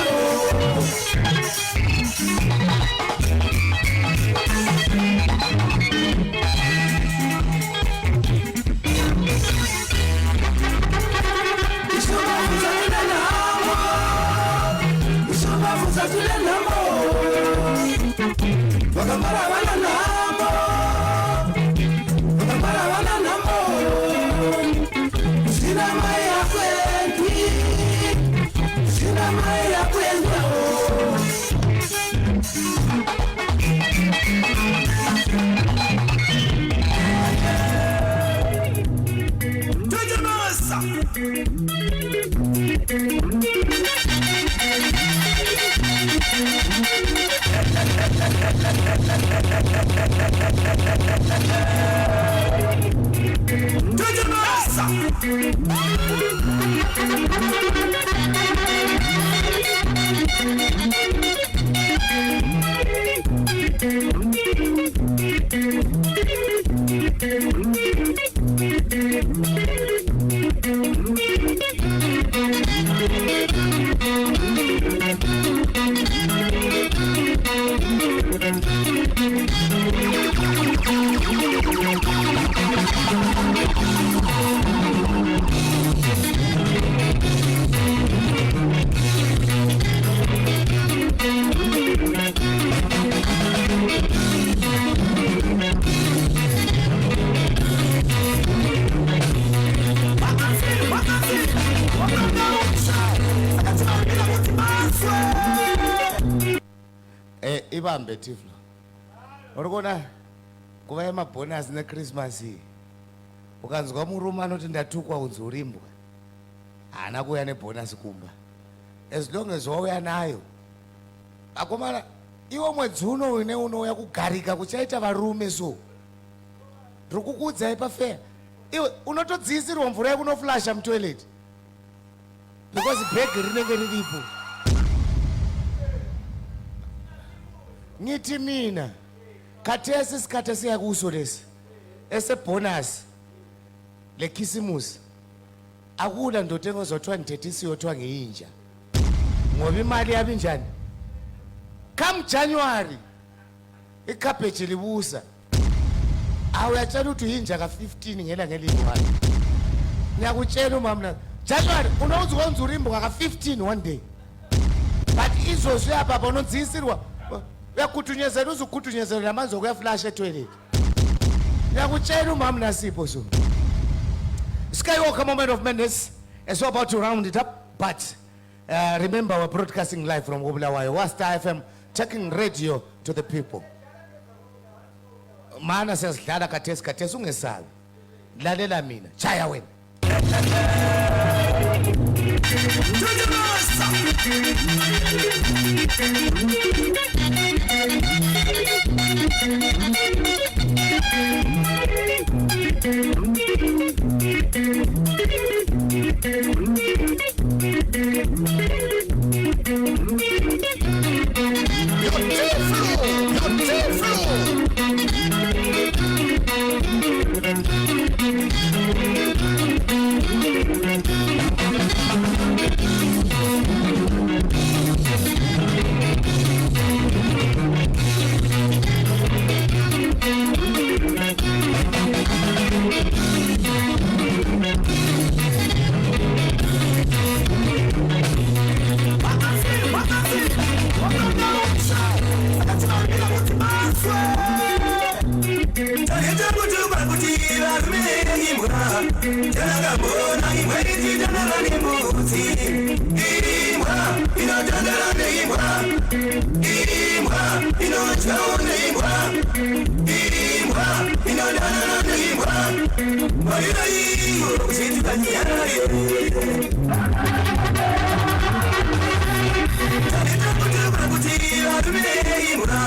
[SPEAKER 4] Wakambara wana namo Wakambara wana namo Sina mai ya kwendi Sina mai ya kwendi Ndumiso
[SPEAKER 1] ibambe Tiflo urikona kuva yemabhonus neChristmas ukanzwa murume anoti ndatukwa unzi urimbwa haana kuuya nebhonus kumba as long as wauya nayo akomana iwo mwedzi uno une unouya kugarika kuchaita varume so ndiri kukuudzai pafeya iwe unotodziisirwa mvura yekunoflasha mutoilet because bhegi rinenge riripo ngiti mina katesi sikhathesi yakuso lesi esebhonus lekhisimusi akula ndotenga ozothiwa ndithethisi yothiwa ngeyinja ngoba imali yabi njani come January ikhabheji libusa awuyatshela ukuthi uyinja ka-15 ngelanga eliyi-1 ngiyakutshela umamna January unowuzukwenza urimbo ngaka-15 one day but izosho uyababa unondziyisirwa uyakhuthunyezelwa uzukhuthunyezelwa namanzi okuyaflasha etoilet ngiyakutshela umama Nasipho so Skywalker moment of madness as we're about to round it up but remember we're broadcasting live from Bulawayo Star FM taking radio to the people mana sesidlala kathesi ungesabi lalela mina chaya wena
[SPEAKER 4] imbwa inochaona imbwa inodana imbwa marira iyo kusitikanyarayo kuti varume imbwa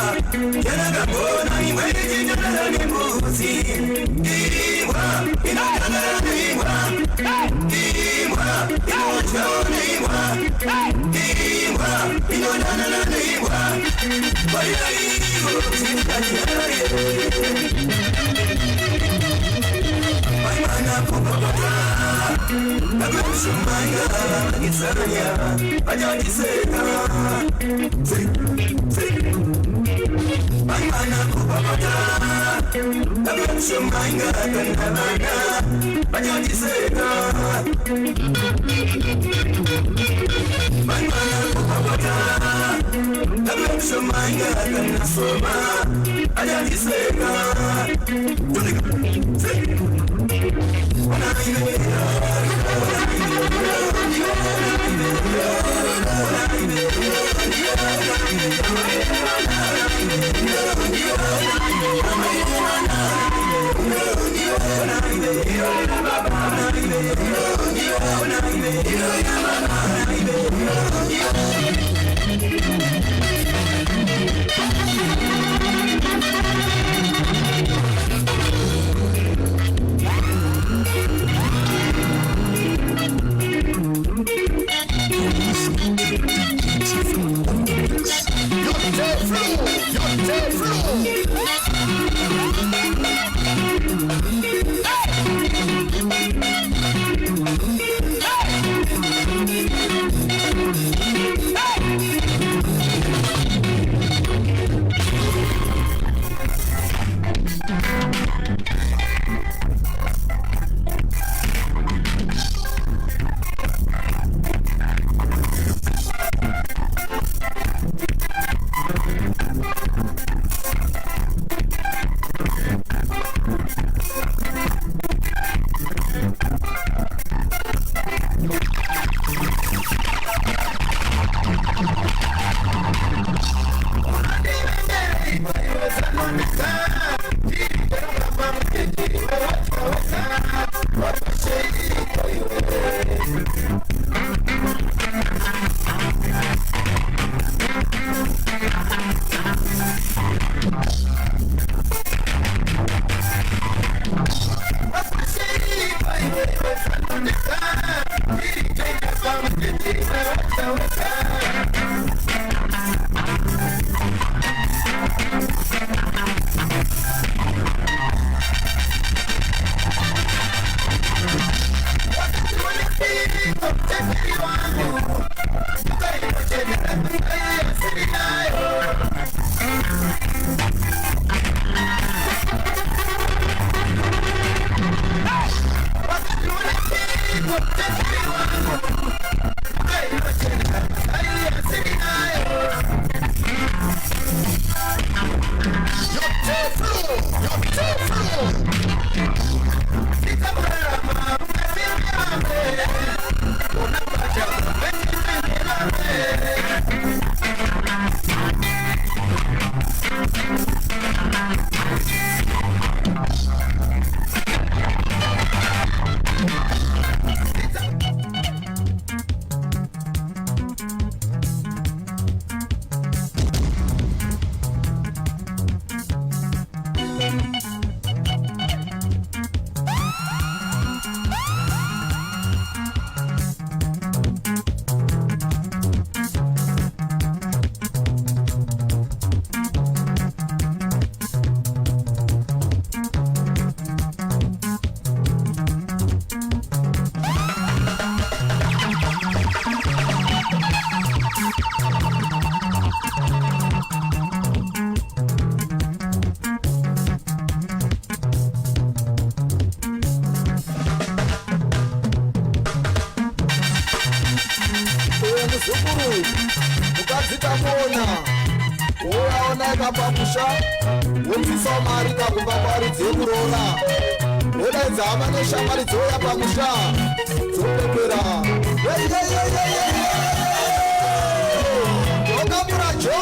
[SPEAKER 4] yanakagona imbwa ichinjana nembuzi imbwa inodana imbwa inochaona imbwa inodana imbwa marira iyo kusitikanyarayo Maimana kupapata Nakumsumaya Nisanya Ajajiseka Maimana kupapata Nakumsumaya Kanamana Ajajiseka Maimana kupapata Nakumsumaya Kanasoma Ajajiseka
[SPEAKER 10] muzukuru mukadzitamona uyaoneka pamusha wobvisa mari kakumba kwari dzekuroora wodaidza hama neshamwari dzouya pamusha dzopepera okamura jo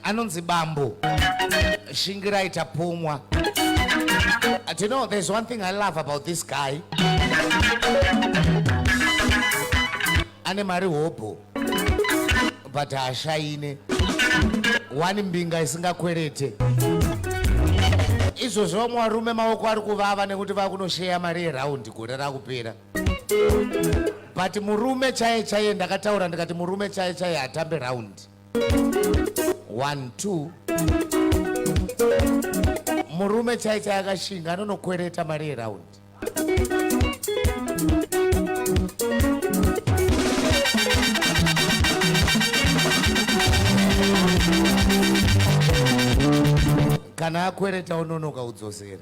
[SPEAKER 1] anonzi bambo shingira itapumwa. Do you know, there's one thing I love about this guy. Ane mari hopo but ashaine wani mbinga isingakwerete. Izvozvo mwarume maoko ari kuvava nekuti vakunosheya mari yeraundi gore rakupera. But murume chaye chaye ndakataura ndikati murume chaye chaye atambe raundi 1 2. Murume chaye chaye akashinga anonokwereta mari yeraundi. Kana akwereta unonoka udzosera.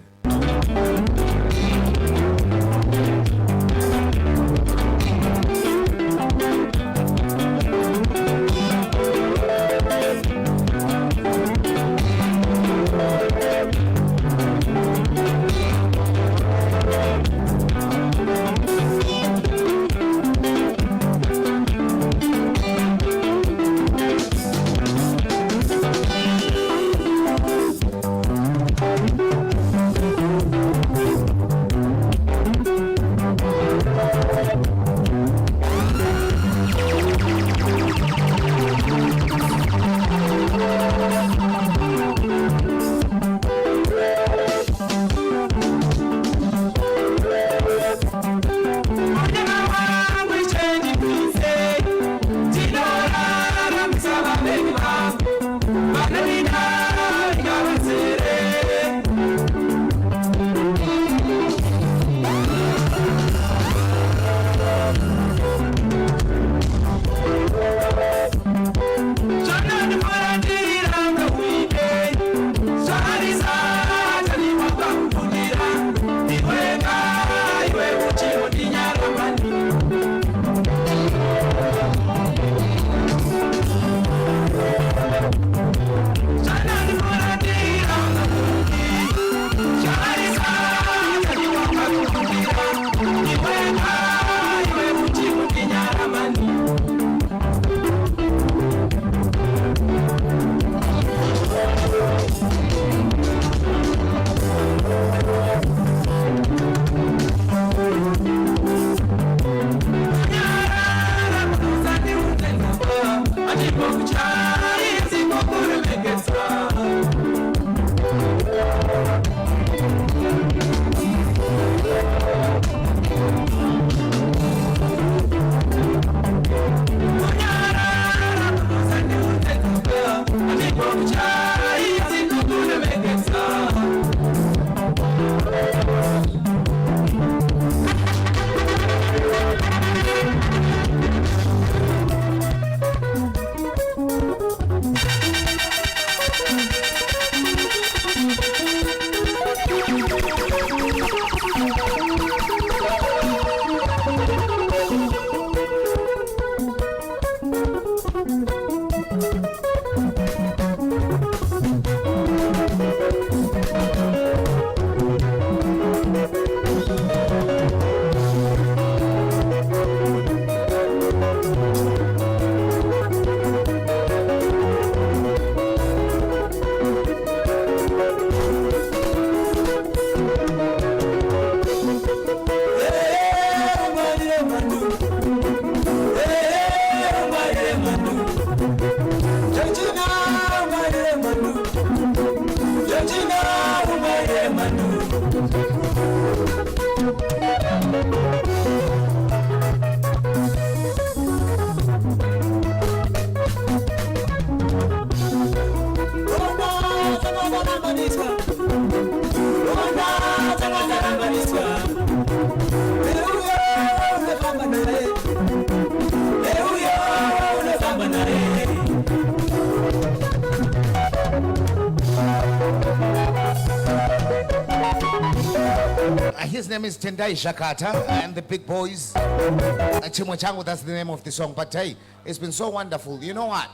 [SPEAKER 1] His name is Tendai Shakata and the Big Boys. Chimwe Changu, that's the name of the song. But hey, it's been so wonderful. You know what?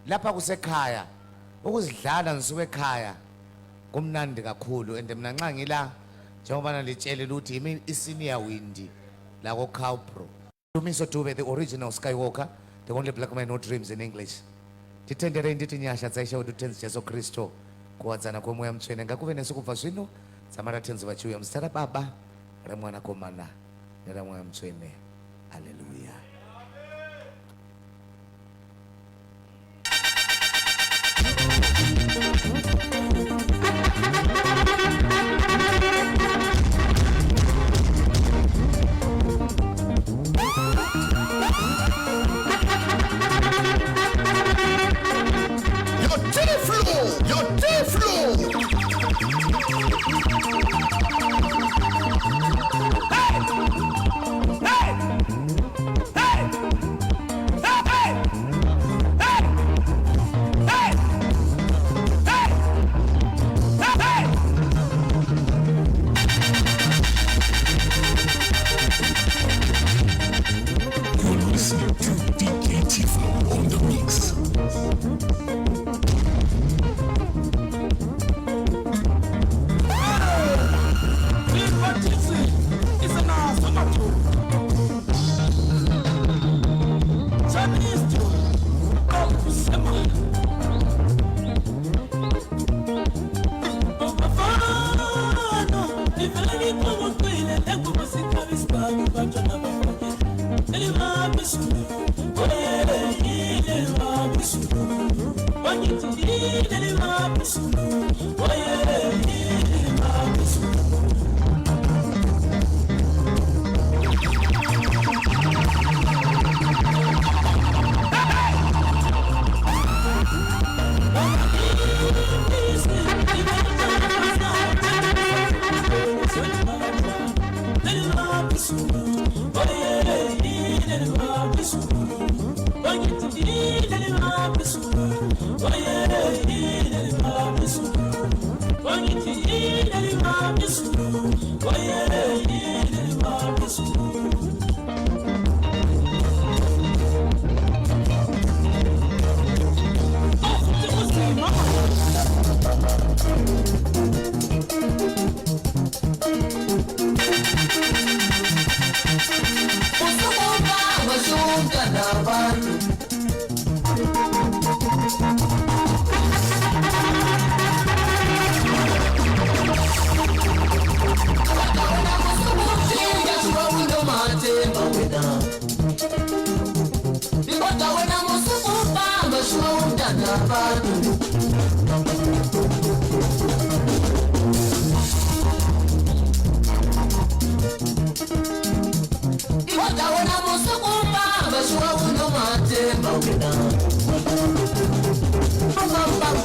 [SPEAKER 1] Lapha kusekhaya. Ukuzidlala nisuwekhaya. Kumnandi kakhulu and mina nxa ngila njengoba nalitshele ukuthi yimi isenior windy la ko Cowpro. Ndumiso Dube, the original Skywalker, the only black man who dreams in English. titenderei nditi nyasha dzaisha kuti tenzi Jesu Kristu kuwadzana kwemweya mutsvene ngakuve nesu kubva zvino dzamaratenzi vachiuya muzita raBaba remwanakomana neramweya mutsvene. Haleluya.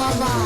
[SPEAKER 4] Baba